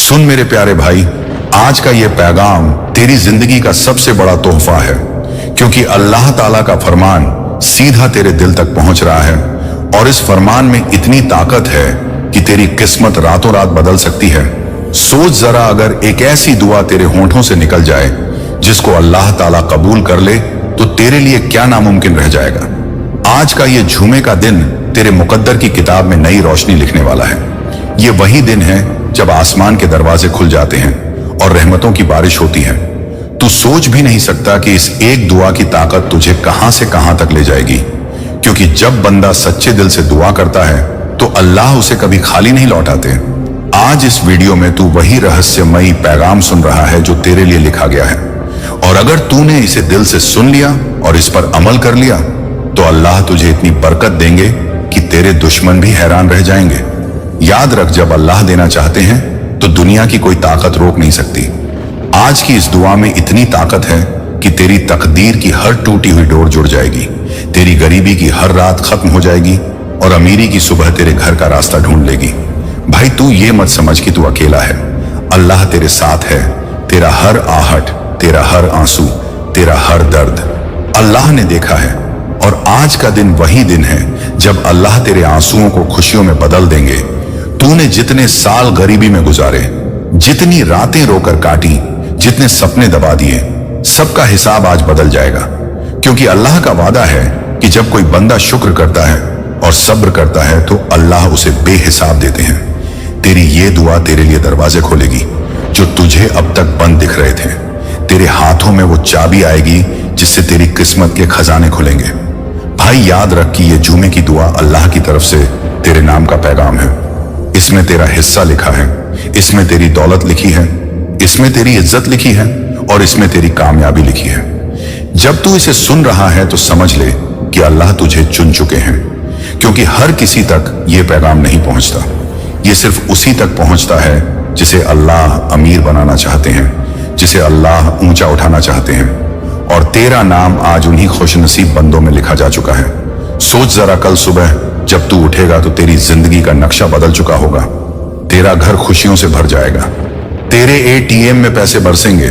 सुन मेरे प्यारे भाई, आज का ये पैगाम तेरी जिंदगी का सबसे बड़ा तोहफा है, क्योंकि अल्लाह ताला का फरमान सीधा तेरे दिल तक पहुंच रहा है और इस फरमान में इतनी ताकत है कि तेरी किस्मत रातों रात बदल सकती है। सोच जरा, अगर एक ऐसी दुआ तेरे होंठों से निकल जाए जिसको अल्लाह ताला कबूल कर ले तो तेरे लिए क्या नामुमकिन रह जाएगा। आज का ये झूमे का दिन तेरे मुकद्दर की किताब में नई रोशनी लिखने वाला है। ये वही दिन है जब आसमान के दरवाजे खुल जाते हैं और रहमतों की बारिश होती है। तू सोच भी नहीं सकता कि इस एक दुआ की ताकत तुझे कहां से कहां तक ले जाएगी, क्योंकि जब बंदा सच्चे दिल से दुआ करता है तो अल्लाह उसे कभी खाली नहीं लौटाते। आज इस वीडियो में तू वही रहस्यमयी पैगाम सुन रहा है जो तेरे लिए लिखा गया है, और अगर तूने इसे दिल से सुन लिया और इस पर अमल कर लिया तो अल्लाह तुझे इतनी बरकत देंगे कि तेरे दुश्मन भी हैरान रह जाएंगे। याद रख, जब अल्लाह देना चाहते हैं तो दुनिया की कोई ताकत रोक नहीं सकती। आज की इस दुआ में इतनी ताकत है कि तेरी तकदीर की हर टूटी हुई डोर जुड़ जाएगी, तेरी गरीबी की हर रात खत्म हो जाएगी और अमीरी की सुबह तेरे घर का रास्ता ढूंढ लेगी। भाई, तू ये मत समझ कि तू अकेला है। अल्लाह तेरे साथ है। तेरा हर आहट, तेरा हर आंसू, तेरा हर दर्द अल्लाह ने देखा है, और आज का दिन वही दिन है जब अल्लाह तेरे आंसुओं को खुशियों में बदल देंगे। तूने जितने साल गरीबी में गुजारे, जितनी रातें रोकर काटी, जितने सपने दबा दिए, सबका हिसाब आज बदल जाएगा, क्योंकि अल्लाह का वादा है कि जब कोई बंदा शुक्र करता है और सब्र करता है तो अल्लाह उसे बेहिसाब देते हैं। तेरी ये दुआ तेरे लिए दरवाजे खोलेगी जो तुझे अब तक बंद दिख रहे थे। तेरे हाथों में वो चाबी आएगी जिससे तेरी किस्मत के खजाने खुलेंगे। भाई, याद रख कि ये जुमे की दुआ अल्लाह की तरफ से तेरे नाम का पैगाम है। इसमें तेरा हिस्सा लिखा है, इसमें तेरी दौलत लिखी है, इसमें तेरी इज्जत लिखी है और इसमें तेरी कामयाबी लिखी है। जब तू इसे सुन रहा है तो समझ ले कि अल्लाह तुझे चुन चुके हैं, क्योंकि हर किसी तक ये पैगाम नहीं पहुंचता। ये सिर्फ उसी तक पहुंचता है जिसे अल्लाह अमीर बनाना चाहते हैं, जिसे अल्लाह ऊंचा उठाना चाहते हैं, और तेरा नाम आज उन्हीं खुशनसीब बंदों में लिखा जा चुका है। सोच जरा, कल सुबह जब तू उठेगा तो तेरी जिंदगी का नक्शा बदल चुका होगा। तेरा घर खुशियों से भर जाएगा, तेरे एटीएम में पैसे बरसेंगे,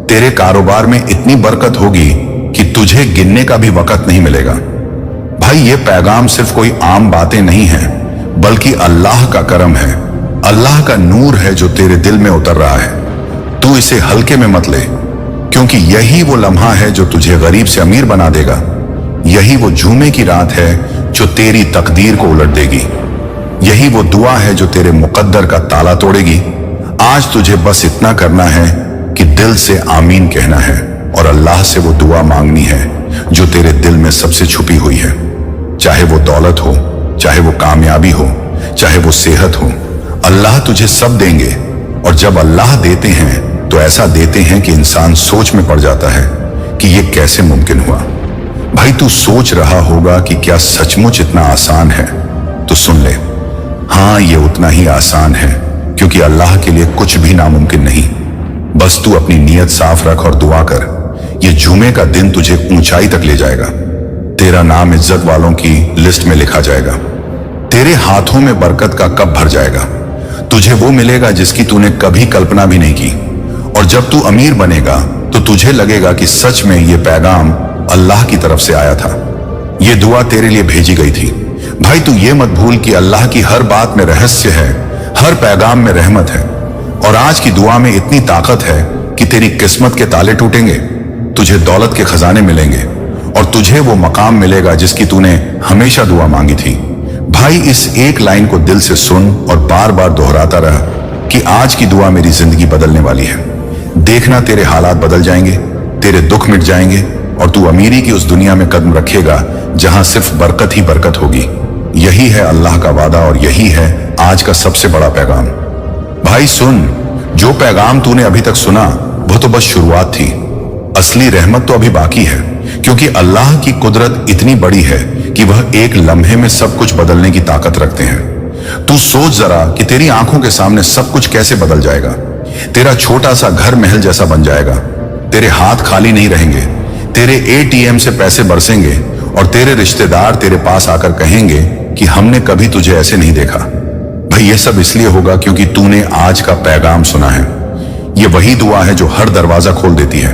तेरे कारोबार में इतनी बरकत होगी कि तुझे गिनने का भी वक्त नहीं मिलेगा। भाई, ये पैगाम सिर्फ कोई आम बातें नहीं है, बल्कि अल्लाह का करम है, अल्लाह का नूर है जो तेरे दिल में उतर रहा है। तू इसे हल्के में मत ले, क्योंकि यही वो लम्हा है जो तुझे गरीब से अमीर बना देगा। यही वो जुमे की रात है जो तेरी तकदीर को उलट देगी। यही वो दुआ है जो तेरे मुकद्दर का ताला तोड़ेगी। आज तुझे बस इतना करना है कि दिल से आमीन कहना है और अल्लाह से वो दुआ मांगनी है जो तेरे दिल में सबसे छुपी हुई है। चाहे वो दौलत हो, चाहे वो कामयाबी हो, चाहे वो सेहत हो, अल्लाह तुझे सब देंगे। और जब अल्लाह देते हैं तो ऐसा देते हैं कि इंसान सोच में पड़ जाता है कि ये कैसे मुमकिन हुआ। भाई, तू सोच रहा होगा कि क्या सचमुच इतना आसान है? तो सुन ले, हाँ, ये उतना ही आसान है, क्योंकि अल्लाह के लिए कुछ भी नामुमकिन नहीं। बस तू अपनी नीयत साफ रख और दुआ कर। ये जुमे का दिन तुझे ऊंचाई तक ले जाएगा। तेरा नाम इज्जत वालों की लिस्ट में लिखा जाएगा। तेरे हाथों में बरकत का कप भर जाएगा। तुझे वो मिलेगा जिसकी तूने कभी कल्पना भी नहीं की। और जब तू अमीर बनेगा तो तुझे लगेगा कि सच में ये पैगाम अल्लाह की तरफ से आया था, ये दुआ तेरे लिए भेजी गई थी। भाई, तू ये मत भूल कि अल्लाह की हर बात में रहस्य है, हर पैगाम में रहमत है, और आज की दुआ में इतनी ताकत है कि तेरी किस्मत के ताले टूटेंगे, तुझे दौलत के खजाने मिलेंगे और तुझे वो मकाम मिलेगा जिसकी तूने हमेशा दुआ मांगी थी। भाई, इस एक लाइन को दिल से सुन और बार बार दोहराता रहा कि आज की दुआ मेरी जिंदगी बदलने वाली है। देखना, तेरे हालात बदल जाएंगे, तेरे दुख मिट जाएंगे और तू अमीरी की उस दुनिया में कदम रखेगा जहां सिर्फ बरकत ही बरकत होगी। यही है अल्लाह का वादा और यही है आज का सबसे बड़ा पैगाम। भाई सुन, जो पैगाम तूने अभी तक सुना वो तो बस शुरुआत थी। असली रहमत तो अभी बाकी है, क्योंकि अल्लाह की कुदरत इतनी बड़ी है कि वह एक लम्हे में सब कुछ बदलने की ताकत रखते हैं। तू सोच जरा कि तेरी आंखों के सामने सब कुछ कैसे बदल जाएगा। तेरा छोटा सा घर महल जैसा बन जाएगा, तेरे हाथ खाली नहीं रहेंगे, तेरे एटीएम से पैसे बरसेंगे और तेरे रिश्तेदार तेरे पास आकर कहेंगे कि हमने कभी तुझे ऐसे नहीं देखा। भाई ये सब इसलिए होगा क्योंकि तूने आज का पैगाम सुना है। ये वही दुआ है जो हर दरवाजा खोल देती है।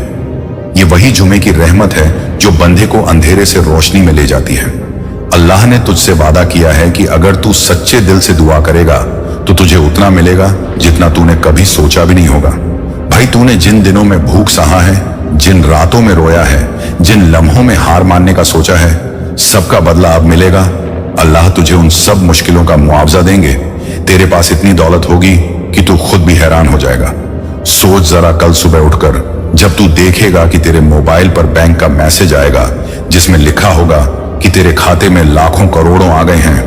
ये वही जुमे की रहमत है जो बंदे को अंधेरे से रोशनी में ले जाती है। अल्लाह ने तुझसे वादा किया है कि अगर तू सच्चे दिल से दुआ करेगा तो तुझे उतना मिलेगा जितना तूने कभी सोचा भी नहीं होगा। भाई तूने जिन दिनों में भूख सहा है, जिन रातों में रोया है, जिन लम्हों में हार मानने का सोचा है, सबका बदला अब मिलेगा। अल्लाह तुझे उन सब मुश्किलों का मुआवजा देंगे। तेरे पास इतनी दौलत होगी कि तू खुद भी हैरान हो जाएगा। सोच जरा, कल सुबह उठकर जब तू देखेगा कि तेरे मोबाइल पर बैंक का मैसेज आएगा जिसमें लिखा होगा कि तेरे खाते में लाखों करोड़ों आ गए हैं,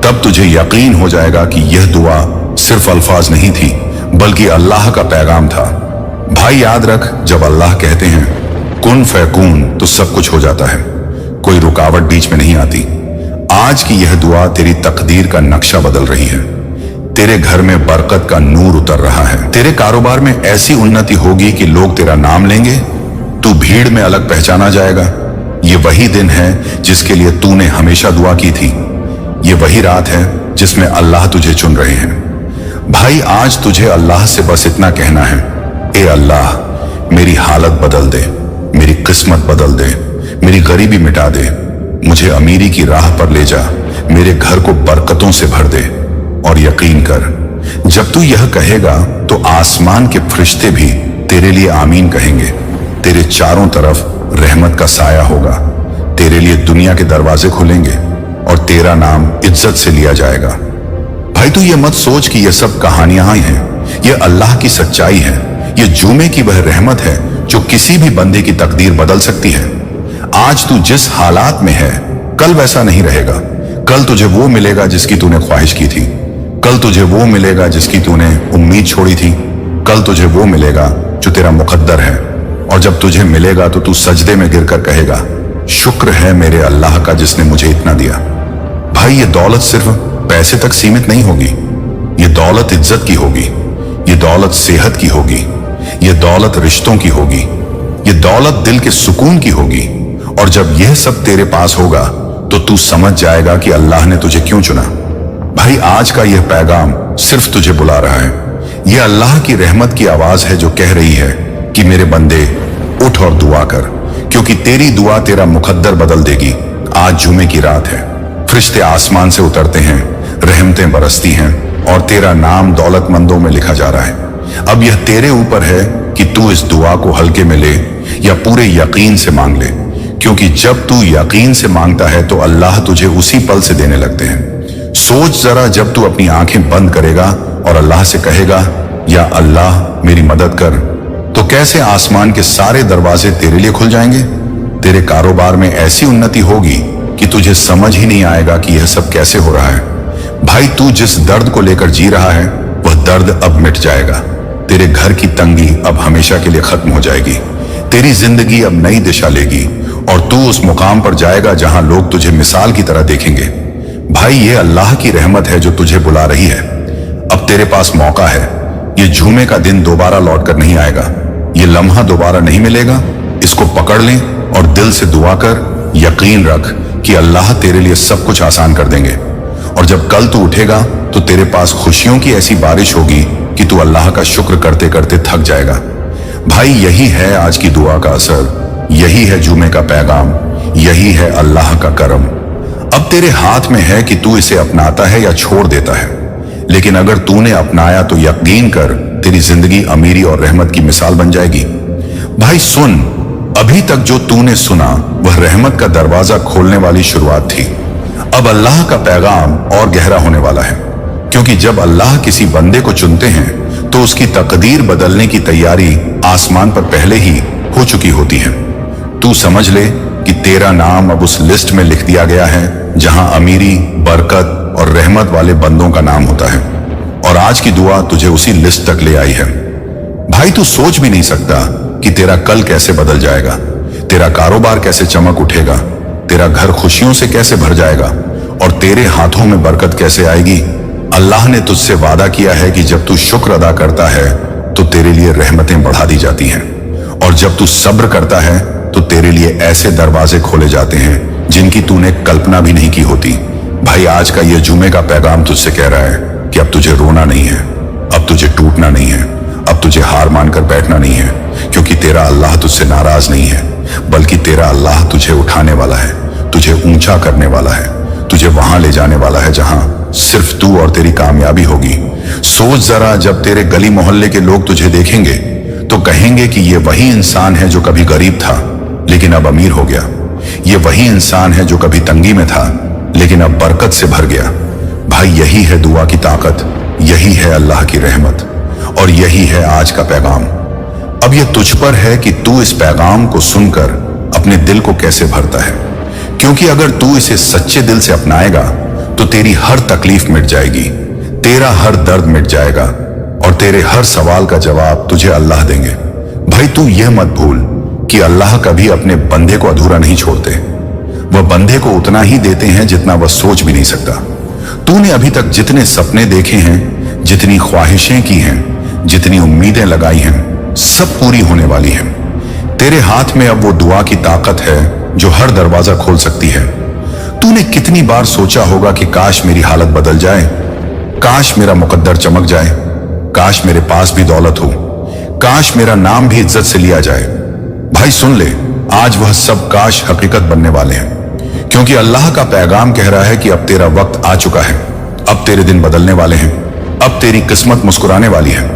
तब तुझे यकीन हो जाएगा कि यह दुआ सिर्फ अल्फाज नहीं थी बल्कि अल्लाह का पैगाम था। भाई याद रख, जब अल्लाह कहते हैं कुन फयकून तो सब कुछ हो जाता है, कोई रुकावट बीच में नहीं आती। आज की यह दुआ तेरी तकदीर का नक्शा बदल रही है। तेरे घर में बरकत का नूर उतर रहा है। तेरे कारोबार में ऐसी उन्नति होगी कि लोग तेरा नाम लेंगे, तू भीड़ में अलग पहचाना जाएगा। ये वही दिन है जिसके लिए तूने हमेशा दुआ की थी। ये वही रात है जिसमें अल्लाह तुझे चुन रहे हैं। भाई आज तुझे अल्लाह से बस इतना कहना है, ए अल्लाह मेरी हालत बदल दे, मेरी किस्मत बदल दे, मेरी गरीबी मिटा दे, मुझे अमीरी की राह पर ले जा, मेरे घर को बरकतों से भर दे। और यकीन कर, जब तू यह कहेगा तो आसमान के फरिश्ते भी तेरे लिए आमीन कहेंगे। तेरे चारों तरफ रहमत का साया होगा। तेरे लिए दुनिया के दरवाजे खुलेंगे और तेरा नाम इज्जत से लिया जाएगा। भाई तू ये मत सोच कि ये सब कहानियां हैं, ये अल्लाह की सच्चाई है। ये जुमे की वह रहमत है जो किसी भी बंदे की तकदीर बदल सकती है। आज तू जिस हालात में है, कल वैसा नहीं रहेगा। कल तुझे वो मिलेगा जिसकी तूने ख्वाहिश की थी। कल तुझे वो मिलेगा जिसकी तूने उम्मीद छोड़ी थी। कल तुझे वो मिलेगा जो तेरा मुकद्दर है। और जब तुझे मिलेगा तो तू सजदे में गिरकर कहेगा, शुक्र है मेरे अल्लाह का जिसने मुझे इतना दिया। भाई ये दौलत सिर्फ पैसे तक सीमित नहीं होगी। ये दौलत इज्जत की होगी, ये दौलत सेहत की होगी, ये दौलत रिश्तों की होगी, ये दौलत दिल के सुकून की होगी। और जब यह सब तेरे पास होगा तो तू समझ जाएगा कि अल्लाह ने तुझे क्यों चुना। भाई आज का यह पैगाम सिर्फ तुझे बुला रहा है। यह अल्लाह की रहमत की आवाज है जो कह रही है कि मेरे बंदे उठ और दुआ कर, क्योंकि तेरी दुआ तेरा मुकद्दर बदल देगी। आज जुमे की रात है, फरिश्ते आसमान से उतरते हैं, रहमतें बरसती हैं और तेरा नाम दौलतमंदों में लिखा जा रहा है। अब यह तेरे ऊपर है कि तू इस दुआ को हल्के में ले या पूरे यकीन से मांग ले, क्योंकि जब तू यकीन से मांगता है तो अल्लाह तुझे उसी पल से देने लगते हैं। सोच जरा, जब तू अपनी आंखें बंद करेगा और अल्लाह से कहेगा, या अल्लाह मेरी मदद कर, तो कैसे आसमान के सारे दरवाजे तेरे लिए खुल जाएंगे। तेरे कारोबार में ऐसी उन्नति होगी कि तुझे समझ ही नहीं आएगा कि यह सब कैसे हो रहा है। भाई तू जिस दर्द को लेकर जी रहा है वह दर्द अब मिट जाएगा। तेरे घर की तंगी अब हमेशा के लिए खत्म हो जाएगी। तेरी जिंदगी अब नई दिशा लेगी और तू उस मुकाम पर जाएगा जहां लोग तुझे मिसाल की तरह देखेंगे। भाई ये अल्लाह की रहमत है जो तुझे बुला रही है। अब तेरे पास मौका है। ये जुमे का दिन दोबारा लौट कर नहीं आएगा। ये लम्हा दोबारा नहीं मिलेगा। इसको पकड़ ले और दिल से दुआ कर, यकीन रख कि अल्लाह तेरे लिए सब कुछ आसान कर देंगे। और जब कल तू उठेगा तो तेरे पास खुशियों की ऐसी बारिश होगी कि तू अल्लाह का शुक्र करते करते थक जाएगा। भाई यही है आज की दुआ का असर, यही है जुमे का पैगाम, यही है अल्लाह का करम। अब तेरे हाथ में है कि तू इसे अपनाता है या छोड़ देता है। लेकिन अगर तूने अपनाया तो यकीन कर तेरी जिंदगी अमीरी और रहमत की मिसाल बन जाएगी। भाई सुन, अभी तक जो तूने सुना वह रहमत का दरवाजा खोलने वाली शुरुआत थी। अब अल्लाह का पैगाम और गहरा होने वाला है, क्योंकि जब अल्लाह किसी बंदे को चुनते हैं तो उसकी तकदीर बदलने की तैयारी आसमान पर पहले ही हो चुकी होती है। तू समझ ले कि तेरा नाम अब उस लिस्ट में लिख दिया गया है जहां अमीरी, बरकत और रहमत वाले बंदों का नाम होता है। और आज की दुआ तुझे उसी लिस्ट तक ले आई है। भाई तू सोच भी नहीं सकता कि तेरा कल कैसे बदल जाएगा, तेरा कारोबार कैसे चमक उठेगा, तेरा घर खुशियों से कैसे भर जाएगा और तेरे हाथों में बरकत कैसे आएगी। अल्लाह ने तुझसे वादा किया है कि जब तू शुक्र अदा करता है तो तेरे लिए रहमतें बढ़ा दी जाती हैं, और जब तू सब्र करता है तो तेरे लिए ऐसे दरवाजे खोले जाते हैं जिनकी तूने कल्पना भी नहीं की होती। भाई आज का यह जुमे का पैगाम तुझसे कह रहा है कि अब तुझे रोना नहीं है, अब तुझे टूटना नहीं है, अब तुझे हार मानकर बैठना नहीं है, क्योंकि तेरा अल्लाह तुझसे नाराज नहीं है, बल्कि तेरा अल्लाह तुझे उठाने वाला है, तुझे ऊंचा करने वाला है, तुझे वहां ले जाने वाला है जहां सिर्फ तू और तेरी कामयाबी होगी। सोच जरा, जब तेरे गली मोहल्ले के लोग तुझे देखेंगे तो कहेंगे कि ये वही इंसान है जो कभी गरीब था लेकिन अब अमीर हो गया, ये वही इंसान है जो कभी तंगी में था लेकिन अब बरकत से भर गया। भाई, यही है दुआ की ताकत, यही है अल्लाह की रहमत, और यही है आज का पैगाम। अब यह तुझ पर है कि तू इस पैगाम को सुनकर अपने दिल को कैसे भरता है, क्योंकि अगर तू इसे सच्चे दिल से अपनाएगा तो तेरी हर तकलीफ मिट जाएगी, तेरा हर दर्द मिट जाएगा और तेरे हर सवाल का जवाब तुझे अल्लाह देंगे। भाई, तू यह मत भूल कि अल्लाह कभी अपने बंदे को अधूरा नहीं छोड़ते। वह बंदे को उतना ही देते हैं जितना वह सोच भी नहीं सकता। तूने अभी तक जितने सपने देखे हैं, जितनी ख्वाहिशें की हैं, जितनी उम्मीदें लगाई हैं, सब पूरी होने वाली हैं। तेरे हाथ में अब वो दुआ की ताकत है जो हर दरवाजा खोल सकती है। तूने कितनी बार सोचा होगा कि काश मेरी हालत बदल जाए, काश मेरा मुकद्दर चमक जाए, काश मेरे पास भी दौलत हो, काश मेरा नाम भी इज्जत से लिया जाए। भाई सुन ले, आज वह सब काश हकीकत बनने वाले हैं, क्योंकि अल्लाह का पैगाम कह रहा है कि अब तेरा वक्त आ चुका है, अब तेरे दिन बदलने वाले हैं, अब तेरी किस्मत मुस्कुराने वाली है।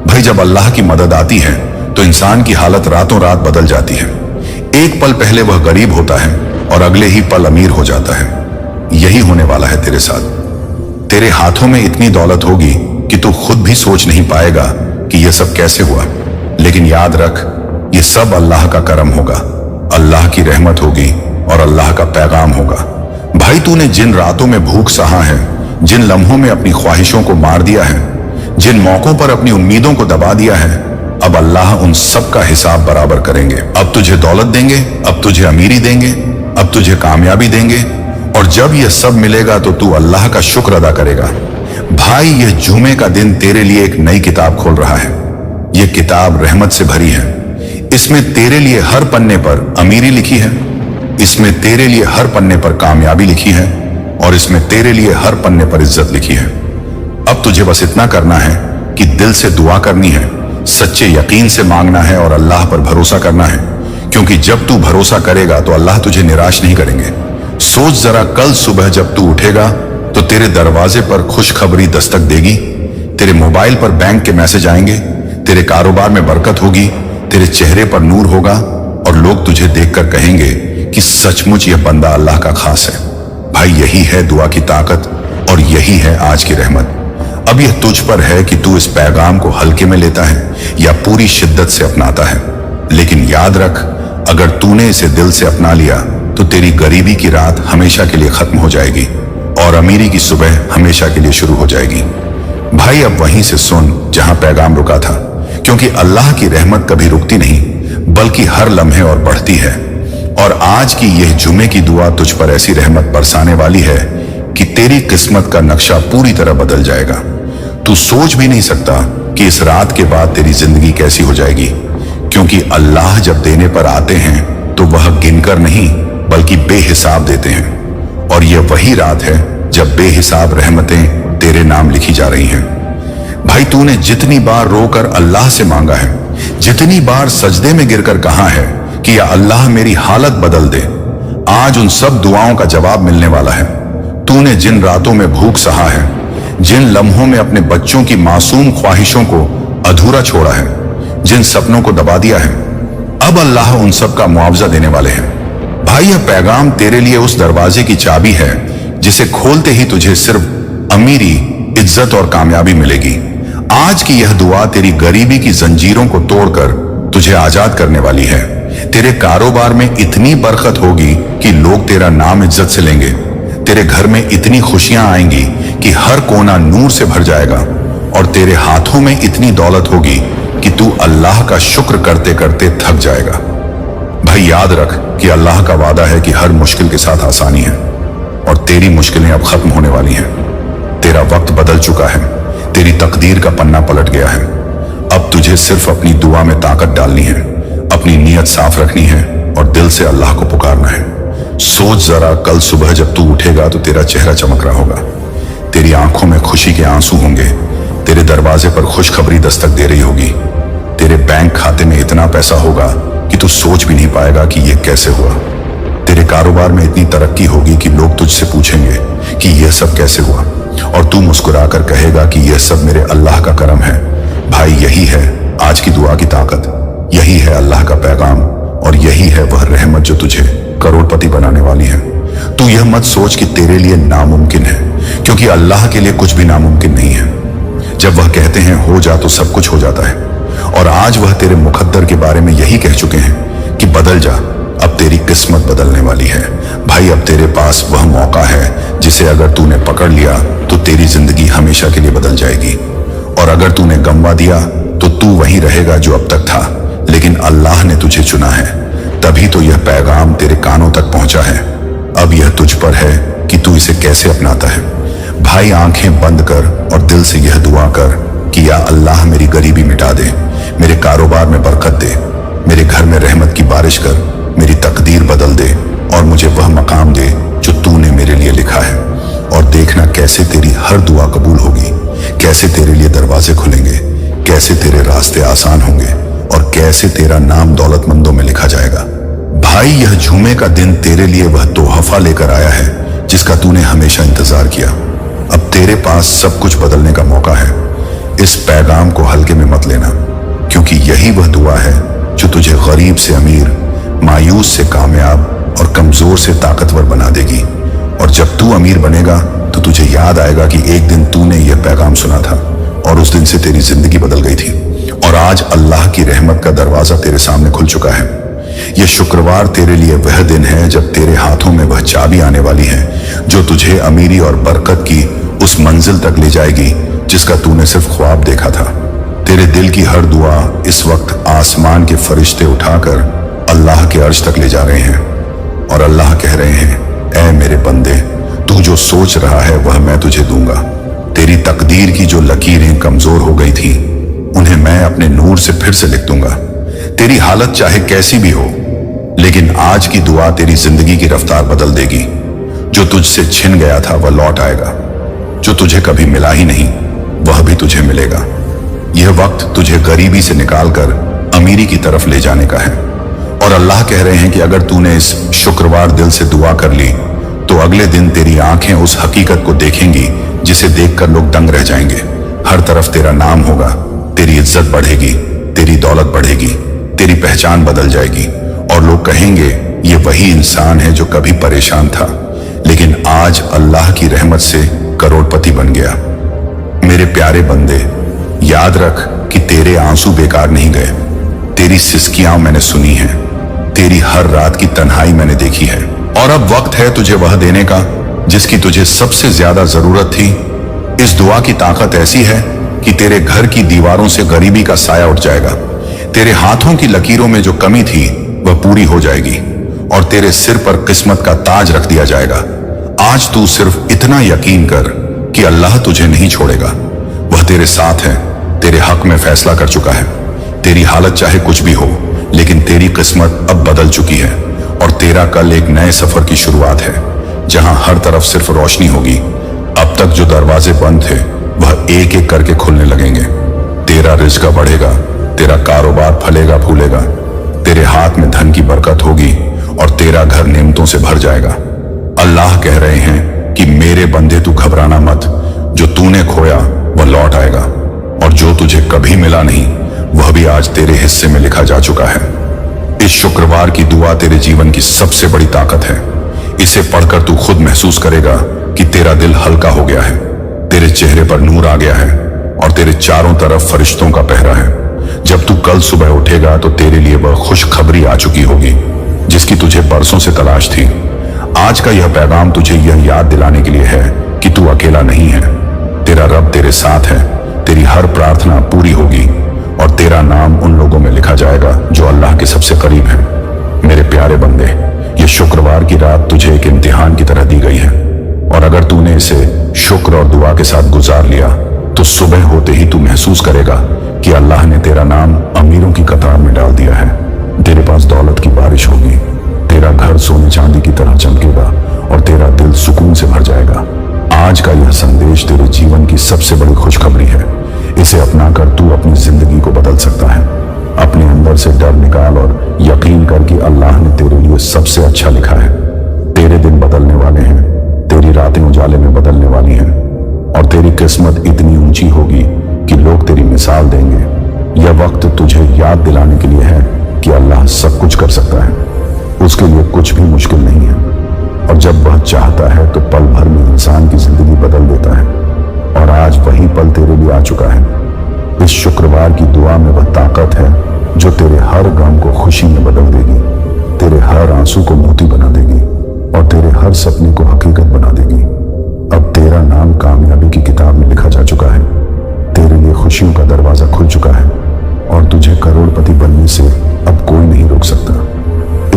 भाई, जब अल्लाह की मदद आती है तो इंसान की हालत रातों रात बदल जाती है। एक पल पहले वह गरीब होता है और अगले ही पल अमीर हो जाता है। यही होने वाला है तेरे साथ। तेरे हाथों में इतनी दौलत होगी कि तू खुद भी सोच नहीं पाएगा कि यह सब कैसे हुआ, लेकिन याद रख, यह सब अल्लाह का करम होगा, अल्लाह की रहमत होगी और अल्लाह का पैगाम होगा। भाई, तूने जिन रातों में भूख सहा है, जिन लम्हों में अपनी ख्वाहिशों को मार दिया है, जिन मौकों पर अपनी उम्मीदों को दबा दिया है, अब अल्लाह उन सब का हिसाब बराबर करेंगे। अब तुझे दौलत देंगे, अब तुझे अमीरी देंगे, अब तुझे कामयाबी देंगे, और जब यह सब मिलेगा तो तू अल्लाह का शुक्र अदा करेगा। भाई, यह जुमे का दिन तेरे लिए एक नई किताब खोल रहा है। यह किताब रहमत से भरी है। इसमें तेरे लिए हर पन्ने पर अमीरी लिखी है, इसमें तेरे लिए हर पन्ने पर कामयाबी लिखी है, और इसमें तेरे लिए हर पन्ने पर इज्जत लिखी है। अब तुझे बस इतना करना है कि दिल से दुआ करनी है, सच्चे यकीन से मांगना है और अल्लाह पर भरोसा करना है, क्योंकि जब तू भरोसा करेगा तो अल्लाह तुझे निराश नहीं करेंगे। सोच जरा, कल सुबह जब तू उठेगा तो तेरे दरवाजे पर खुशखबरी दस्तक देगी, तेरे मोबाइल पर बैंक के मैसेज आएंगे, तेरे कारोबार में बरकत होगी, तेरे चेहरे पर नूर होगा, और लोग तुझे देखकर कहेंगे कि सचमुच यह बंदा अल्लाह का खास है। भाई, यही है दुआ की ताकत और यही है आज की रहमत। अब यह तुझ पर है कि तू इस पैगाम को हल्के में लेता है या पूरी शिद्दत से अपनाता है। लेकिन याद रख, अगर तूने इसे दिल से अपना लिया तो तेरी गरीबी की रात हमेशा के लिए खत्म हो जाएगी और अमीरी की सुबह हमेशा के लिए शुरू हो जाएगी। भाई, अब वहीं से सुन जहां पैगाम रुका था, क्योंकि अल्लाह की रहमत कभी रुकती नहीं, बल्कि हर लम्हे और बढ़ती है। और आज की यह जुमे की दुआ तुझ पर ऐसी रहमत बरसाने वाली है कि तेरी किस्मत का नक्शा पूरी तरह बदल जाएगा। तू सोच भी नहीं सकता कि इस रात के बाद तेरी जिंदगी कैसी हो जाएगी, क्योंकि अल्लाह जब देने पर आते हैं तो वह गिनकर नहीं बल्कि बेहिसाब देते हैं। और यह वही रात है जब बेहिसाब रहमतें तेरे नाम लिखी जा रही हैं। भाई, तूने जितनी बार रोकर अल्लाह से मांगा है, जितनी बार सजदे में गिरकर कहा है कि या अल्लाह मेरी हालत बदल दे, आज उन सब दुआओं का जवाब मिलने वाला है। तूने जिन रातों में भूख सहा है, जिन लम्हों में अपने बच्चों की मासूम ख्वाहिशों को अधूरा छोड़ा है, जिन सपनों को दबा दिया है, अब अल्लाह उन सब का मुआवजा देने वाले हैं। भाई, यह पैगाम तेरे लिए उस दरवाजे की चाबी है जिसे खोलते ही तुझे सिर्फ अमीरी, इज्जत और कामयाबी मिलेगी। आज की यह दुआ तेरी गरीबी की जंजीरों को तोड़कर तुझे आजाद करने वाली है। तेरे कारोबार में इतनी बरकत होगी कि लोग तेरा नाम इज्जत से लेंगे। तेरे घर में इतनी खुशियां आएंगी कि हर कोना नूर से भर जाएगा, और तेरे हाथों में इतनी दौलत होगी कि तू अल्लाह का शुक्र करते करते थक जाएगा। भाई, याद रख कि अल्लाह का वादा है कि हर मुश्किल के साथ आसानी है, और तेरी मुश्किलें अब खत्म होने वाली हैं। तेरा वक्त बदल चुका है, तेरी तकदीर का पन्ना पलट गया है। अब तुझे सिर्फ अपनी दुआ में ताकत डालनी है, अपनी नीयत साफ रखनी है और दिल से अल्लाह को पुकारना है। सोच जरा, कल सुबह जब तू उठेगा तो तेरा चेहरा चमक रहा होगा, तेरी आंखों में खुशी के आंसू होंगे। तेरे दरवाजे पर खुशखबरी दस्तक दे रही होगी। तेरे बैंक खाते में इतना पैसा होगा कि तू सोच भी नहीं पाएगा कि यह कैसे हुआ। तेरे कारोबार में इतनी तरक्की होगी कि लोग तुझसे पूछेंगे कि यह सब कैसे हुआ, और तू मुस्कुराकर कहेगा कि यह सब मेरे अल्लाह का करम है। भाई, यही है आज की दुआ की ताकत, यही है अल्लाह का पैगाम, और यही है वह रहमत जो तुझे करोड़पति बनाने वाली है। तू यह मत सोच कि तेरे लिए नामुमकिन है, क्योंकि अल्लाह के लिए कुछ भी नामुमकिन नहीं है। जब वह कहते हैं हो जा तो सब कुछ हो जाता है, और आज वह तेरे मुकद्दर के बारे में यही कह चुके हैं कि बदल जा, अब तेरी किस्मत बदलने वाली है। भाई, अब तेरे पास वह मौका है जिसे अगर तूने पकड़ लिया तो तेरी जिंदगी हमेशा के लिए बदल जाएगी, और अगर तूने गंवा दिया तो तू वहीं रहेगा जो अब तक था। लेकिन अल्लाह ने तुझे चुना है, तभी तो यह पैगाम तेरे कानों तक पहुंचा है। अब यह तुझ पर है कि तू इसे कैसे अपनाता है। भाई, आंखें बंद कर और दिल से यह दुआ कर कि या अल्लाह मेरी गरीबी मिटा दे, मेरे कारोबार में बरकत दे, मेरे घर में रहमत की बारिश कर, मेरी तकदीर बदल दे, और मुझे वह मकाम दे जो तूने मेरे लिए लिखा है। और देखना कैसे तेरी हर दुआ कबूल होगी, कैसे तेरे लिए दरवाजे खुलेंगे, कैसे तेरे रास्ते आसान होंगे, और कैसे तेरा नाम दौलतमंदों में लिखा जाएगा। भाई, यह जुमे का दिन तेरे लिए वह तोहफा लेकर आया है जिसका तूने हमेशा इंतजार किया। अब तेरे पास सब कुछ बदलने का मौका है। इस पैगाम को हल्के में मत लेना, क्योंकि यही वह दुआ है जो तुझे गरीब से अमीर, मायूस से कामयाब और कमजोर से ताकतवर बना देगी। और जब तू अमीर बनेगा तो तुझे याद आएगा कि एक दिन तूने यह पैगाम सुना था, और उस दिन से तेरी जिंदगी बदल गई थी। और आज अल्लाह की रहमत का दरवाजा तेरे सामने खुल चुका है। यह शुक्रवार तेरे लिए वह दिन है जब तेरे हाथों में वह चाबी आने वाली है जो तुझे अमीरी और बरकत की उस मंजिल तक ले जाएगी जिसका तूने सिर्फ ख्वाब देखा था। तेरे दिल की हर दुआ इस वक्त आसमान के फरिश्ते उठाकर अल्लाह के अर्श तक ले जा रहे हैं, और अल्लाह कह रहे हैं, ऐ मेरे बंदे, तू जो सोच रहा है वह मैं तुझे दूंगा। तेरी तकदीर की जो लकीरें कमजोर हो गई थी उन्हें मैं अपने नूर से फिर से लिख दूंगा। तेरी हालत चाहे कैसी भी हो, लेकिन आज की दुआ तेरी जिंदगी की रफ्तार बदल देगी। जो तुझसे छिन गया था वह लौट आएगा, जो तुझे कभी मिला ही नहीं वह भी तुझे मिलेगा। यह वक्त तुझे गरीबी से निकालकर अमीरी की तरफ ले जाने का है, और अल्लाह कह रहे हैं कि अगर तूने इस शुक्रवार दिल से दुआ कर ली तो अगले दिन तेरी आंखें उस हकीकत को देखेंगी जिसे देखकर लोग दंग रह जाएंगे। हर तरफ तेरा नाम होगा, तेरी इज्जत बढ़ेगी, तेरी दौलत बढ़ेगी, तेरी पहचान बदल जाएगी, और लोग कहेंगे ये वही इंसान है जो कभी परेशान था लेकिन आज अल्लाह की रहमत से करोड़पति बन गया। मेरे प्यारे बंदे, याद रख कि तेरे आंसू बेकार नहीं गए। तेरी सिसकियां मैंने सुनी हैं, तेरी हर रात की तन्हाई मैंने देखी है, और अब वक्त है तुझे वह देने का जिसकी तुझे सबसे ज्यादा जरूरत थी। इस दुआ की ताकत ऐसी है कि तेरे घर की दीवारों से गरीबी का साया उठ जाएगा। तेरे हाथों की लकीरों में जो कमी थी वह पूरी हो जाएगी, और तेरे सिर पर किस्मत का ताज रख दिया जाएगा। आज तू सिर्फ इतना यकीन कर कि अल्लाह तुझे नहीं छोड़ेगा, वह तेरे साथ है, तेरे हक में फैसला कर चुका है। तेरी हालत चाहे कुछ भी हो, लेकिन तेरी किस्मत अब बदल चुकी है, और तेरा कल एक नए सफर की शुरुआत है जहां हर तरफ सिर्फ रोशनी होगी। अब तक जो दरवाजे बंद थे वह एक एक करके खुलने लगेंगे। तेरा रिज़्क बढ़ेगा, तेरा कारोबार फलेगा फूलेगा, तेरे हाथ में धन की बरकत होगी, और तेरा घर नेमतों से भर जाएगा। अल्लाह कह रहे हैं कि मेरे बंदे तू घबराना मत, जो तूने खोया वह लौट आएगा, और जो तुझे कभी मिला नहीं वह भी आज तेरे हिस्से में लिखा जा चुका है। इस शुक्रवार की दुआ तेरे जीवन की सबसे बड़ी ताकत है। इसे पढ़कर तू खुद महसूस करेगा कि तेरा दिल हल्का हो गया है, तेरे चेहरे पर नूर आ गया है, और तेरे चारों तरफ फरिश्तों का पहरा है। जब तू कल सुबह उठेगा तो तेरे लिए वह खुशखबरी आ चुकी होगी जिसकी तुझे बरसों से तलाश थी। आज का यह पैगाम तुझे यह याद दिलाने के लिए है कि तू अकेला नहीं है। तेरा रब तेरे साथ है, तेरी हर प्रार्थना पूरी होगी, और तेरा नाम उन लोगों में लिखा जाएगा जो अल्लाह के सबसे करीब हैं। मेरे प्यारे बंदे, ये शुक्रवार की रात तुझे एक इम्तिहान की तरह दी गई है, और अगर तूने इसे शुक्र और दुआ के साथ गुजार लिया तो सुबह होते ही तू महसूस करेगा कि अल्लाह ने तेरा नाम अमीरों की कतार में डाल दिया है। तेरे पास दौलत की बारिश होगी, तेरा घर सोने चांदी की तरह चमकेगा, और तेरा दिल सुकून से भर जाएगा। आज का यह संदेश तेरे जीवन की सबसे बड़ी खुशखबरी है। इसे अपनाकर तू अपनी जिंदगी को बदल सकता है। अपने अंदर से डर निकाल और यकीन कर कि अल्लाह ने तेरे लिए सबसे अच्छा लिखा है। तेरे दिन बदलने वाले हैं, तेरी रातें उजाले में बदलने वाली हैं और तेरी किस्मत इतनी ऊंची होगी कि लोग तेरी मिसाल देंगे। यह वक्त तुझे याद दिलाने के लिए है कि अल्लाह सब कुछ कर सकता है, उसके लिए कुछ भी मुश्किल नहीं है और जब वह चाहता है तो पल भर में इंसान की जिंदगी बदल देता है और आज वही पल तेरे लिए आ चुका है। इस शुक्रवार की दुआ में वह ताकत है जो तेरे हर गम को खुशी में बदल देगी, तेरे हर आंसू को मोती बना देगी और तेरे हर सपने को हकीकत बना देगी। अब तेरा नाम कामयाबी की किताब में लिखा जा चुका है, तेरे लिए खुशियों का दरवाजा खुल चुका है और तुझे करोड़पति बनने से अब कोई नहीं रोक सकता।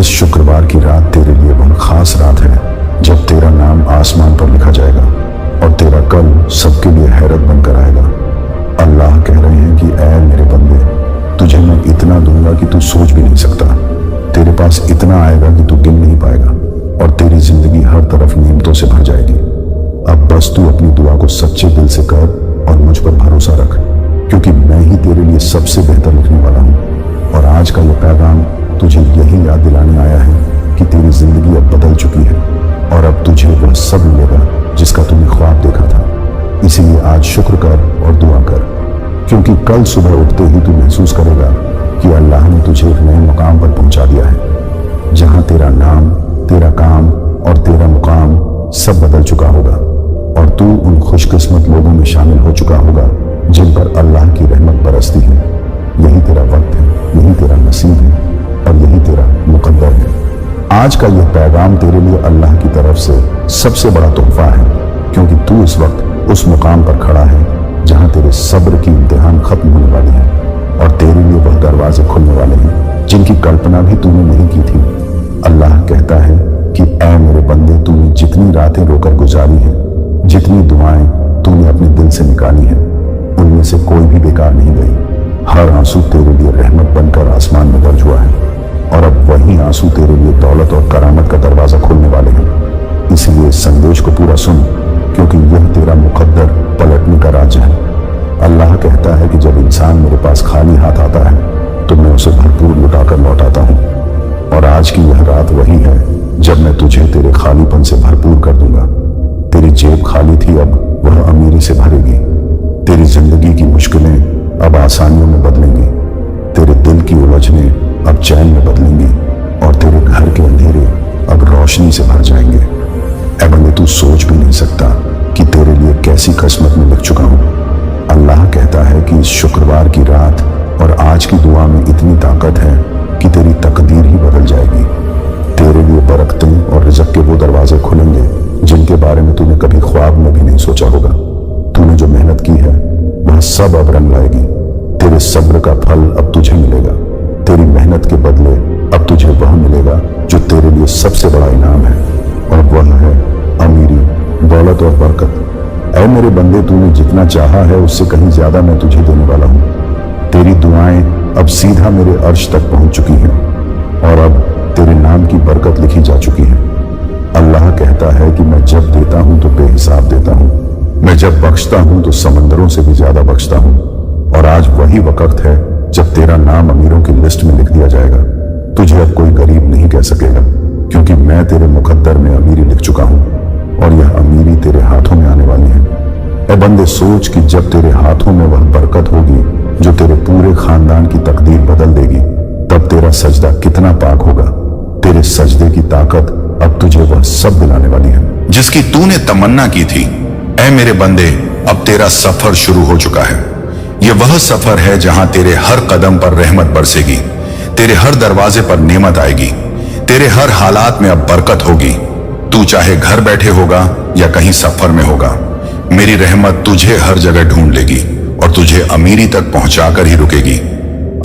इस शुक्रवार की रात तेरे लिए वह खास रात है जब तेरा नाम आसमान पर लिखा जाएगा और तेरा कल सबके लिए हैरत बनकर आएगा। अल्लाह कह रहे हैं कि ऐ मेरे बंदे, तुझे मैं इतना दूंगा कि तू सोच भी नहीं सकता। तेरे पास इतना आएगा कि तू गिन नहीं पाएगा और तेरी जिंदगी हर तरफ नेमतों से भर जाएगी। अब बस तू अपनी दुआ को सच्चे दिल से कर और मुझ पर भरोसा रख, क्योंकि मैं ही तेरे लिए सबसे बेहतर लिखने वाला हूँ। और आज का यह पैगाम तुझे यही याद दिलाने आया है कि तेरी जिंदगी अब बदल चुकी है और अब तुझे वह सब मिलेगा जिसका तूने ख्वाब देखा था। इसीलिए आज शुक्र कर और दुआ कर, क्योंकि कल सुबह उठते ही तू महसूस करेगा कि अल्लाह ने तुझे एक नए मुकाम पर पहुंचा दिया है, जहां तेरा नाम, तेरा काम और तेरा मुकाम सब बदल चुका होगा और तू उन खुशकिस्मत लोगों में शामिल हो चुका होगा जिन पर अल्लाह की रहमत बरसती है। यही तेरा वक्त है, यही तेरा नसीब है और यही तेरा मुकद्दर है। आज का यह पैगाम तेरे लिए अल्लाह की तरफ से सबसे बड़ा तोहफा है, क्योंकि तू इस वक्त उस मुकाम पर खड़ा है जहां तेरे सब्र की इम्तिहान खत्म होने वाली है और तेरे लिए वह दरवाजे खुलने वाले हैं जिनकी कल्पना भी तूने नहीं की थी। अल्लाह कहता है कि ऐ मेरे बंदे, तूने जितनी रातें रोकर गुजारी हैं, जितनी दुआएं तूने अपने दिल से निकाली हैं, उनमें से कोई भी बेकार नहीं गई। हर आंसू तेरे लिए रहमत बनकर आसमान में दर्ज हुआ है और अब वही आंसू तेरे लिए दौलत और करामत का दरवाजा खोलने वाले हैं। इसलिए इस संदेश को पूरा सुन, क्योंकि यह तेरा मुकद्दर पलटने का राज्य है। अल्लाह कहता है कि जब इंसान मेरे पास खाली हाथ आता है तो मैं उसे भरपूर लुटाकर लौटाता हूँ और आज की यह रात वही है जब मैं तुझे तेरे खालीपन से भरपूर कर दूंगा। तेरी जेब खाली थी, अब वह अमीरी से भरेगी। तेरी जिंदगी की मुश्किलें अब आसानियों में बदलेंगी, तेरे दिल की उलझनें अब चैन में बदलेंगी और तेरे घर के अंधेरे अब रोशनी से भर जाएंगे। ऐ बंदे, तू सोच भी नहीं सकता कि तेरे लिए कैसी किस्मत में लिख चुका हूं। अल्लाह कहता है कि इस शुक्रवार की रात और आज की दुआ में इतनी ताकत है कि तेरी तकदीर ही बदल जाएगी। तेरे लिए बरकतें और रिज़्क़ के वो दरवाजे खुलेंगे जिनके बारे में तूने कभी ख्वाब में भी नहीं सोचा होगा। तूने जो मेहनत की है वह सब अब रंग लाएगी। तेरे सब्र का फल अब तुझे मिलेगा। तेरी मेहनत के बदले अब तुझे वह मिलेगा जो तेरे लिए सबसे बड़ा इनाम है और वह है अमीरी, दौलत और बरकत। ऐ मेरे बंदे, तूने जितना चाहा है उससे कहीं ज्यादा मैं तुझे देने वाला हूँ। तेरी दुआएं अब सीधा मेरे अर्श तक पहुंच चुकी हैं और अब तेरे नाम की बरकत लिखी जा चुकी है। अल्लाह कहता है कि मैं जब देता हूं तो बेहिसाब देता हूं, मैं जब बख्शता हूं तो समंदरों से भी ज्यादा बख्शता हूं और आज वही वक्त है जब तेरा नाम अमीरों की लिस्ट में लिख दिया जाएगा। तुझे अब कोई गरीब नहीं कह सकेगा, क्योंकि मैं तेरे मुकद्दर में अमीरी लिख चुका हूं और यह अमीरी तेरे हाथों में आने वाली है। ऐ बंदे, सोच कि जब तेरे हाथों में वह बरकत होगी जो तेरे पूरे खानदान की तकदीर बदल देगी, तब तेरा सजदा कितना पाक होगा। तेरे सजदे की ताकत अब तुझे वह सब दिलाने वाली है जिसकी तूने तमन्ना की थी। ऐ मेरे बंदे, अब तेरा सफर शुरू हो चुका है। यह वह सफर है जहां तेरे हर कदम पर रहमत बरसेगी, तेरे हर दरवाजे पर नेमत आएगी, तेरे हर हालात में अब बरकत होगी। तू चाहे घर बैठे होगा या कहीं सफर में होगा, मेरी रहमत तुझे हर जगह ढूंढ लेगी और तुझे अमीरी तक पहुंचाकर ही रुकेगी।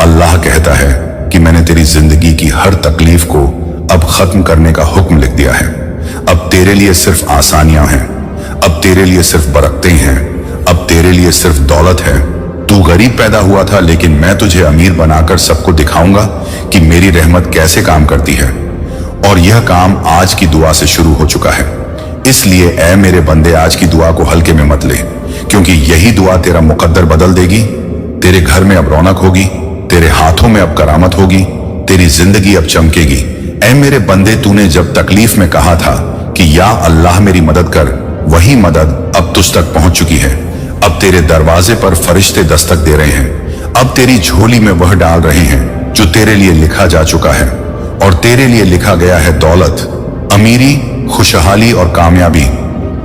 अल्लाह कहता है कि मैंने तेरी जिंदगी की हर तकलीफ को अब खत्म करने का हुक्म लिख दिया है। अब तेरे लिए सिर्फ आसानियां हैं, अब तेरे लिए सिर्फ बरकतें हैं, अब तेरे लिए सिर्फ दौलत है। तू गरीब पैदा हुआ था, लेकिन मैं तुझे अमीर बनाकर सबको दिखाऊंगा कि मेरी रहमत कैसे काम करती है। और यह काम आज की दुआ से शुरू हो चुका है। इसलिए ऐ मेरे बंदे, आज की दुआ को हल्के में मत ले, क्योंकि यही दुआ तेरा मुकद्दर बदल देगी। तेरे घर में अब रौनक होगी, तेरे हाथों में अब करामत होगी, तेरी जिंदगी अब चमकेगी। ऐ मेरे बंदे, तूने जब तकलीफ में कहा था कि या अल्लाह मेरी मदद कर, वही मदद अब तुझ तक पहुंच चुकी है। अब तेरे दरवाजे पर फरिश्ते दस्तक दे रहे हैं। अब तेरी झोली में वह डाल रहे हैं जो तेरे लिए लिखा जा चुका है, और तेरे लिए लिखा गया है दौलत, अमीरी, खुशहाली और कामयाबी।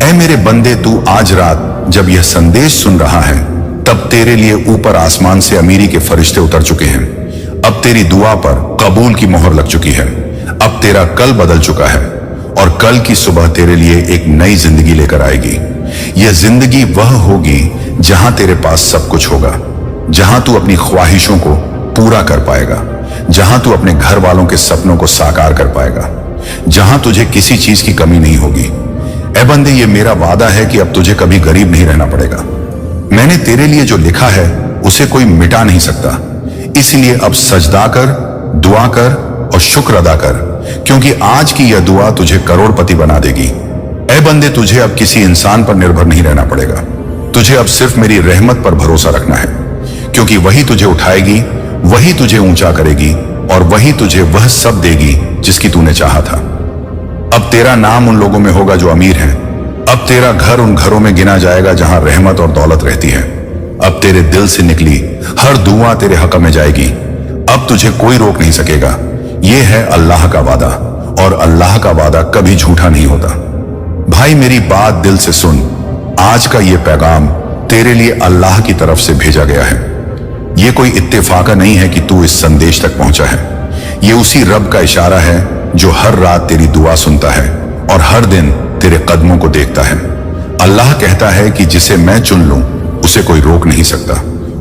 ऐ मेरे बंदे, तू आज रात जब यह संदेश सुन रहा है, तब तेरे लिए ऊपर आसमान से अमीरी के फरिश्ते उतर चुके हैं। अब तेरी दुआ पर कबूल की मोहर लग चुकी है। अब तेरा कल बदल चुका है, और कल की सुबह तेरे लिए एक नई जिंदगी लेकर आएगी। यह जिंदगी वह होगी जहां तेरे पास सब कुछ होगा, जहां तू अपनी ख्वाहिशों को पूरा कर पाएगा, जहां तू अपने घर वालों के सपनों को साकार कर पाएगा, जहां तुझे किसी चीज की कमी नहीं होगी। ऐ बंदे, ये मेरा वादा है कि अब तुझे कभी गरीब नहीं रहना पड़ेगा। मैंने तेरे लिए जो लिखा है उसे कोई मिटा नहीं सकता। इसलिए अब सजदा कर, दुआ कर और शुक्र अदा कर, क्योंकि आज की यह दुआ तुझे करोड़पति बना देगी। ऐ बंदे, तुझे अब किसी इंसान पर निर्भर नहीं रहना पड़ेगा। तुझे अब सिर्फ मेरी रहमत पर भरोसा रखना है, क्योंकि वही तुझे उठाएगी, वही तुझे ऊंचा करेगी, और वही तुझे वह सब देगी जिसकी तूने चाहा था। अब तेरा नाम उन लोगों में होगा जो अमीर हैं। अब तेरा घर उन घरों में गिना जाएगा जहां रहमत और दौलत रहती है। अब तेरे दिल से निकली हर दुआ तेरे हक में जाएगी। अब तुझे कोई रोक नहीं सकेगा। यह है अल्लाह का वादा, और अल्लाह का वादा कभी झूठा नहीं होता। भाई, मेरी बात दिल से सुन। आज का यह पैगाम तेरे लिए अल्लाह की तरफ से भेजा गया है। यह कोई इत्तेफाका नहीं है कि तू इस संदेश तक पहुंचा है। यह उसी रब का इशारा है जो हर रात तेरी दुआ सुनता है और हर दिन तेरे कदमों को देखता है। अल्लाह कहता है कि जिसे मैं चुन लूं उसे कोई रोक नहीं सकता।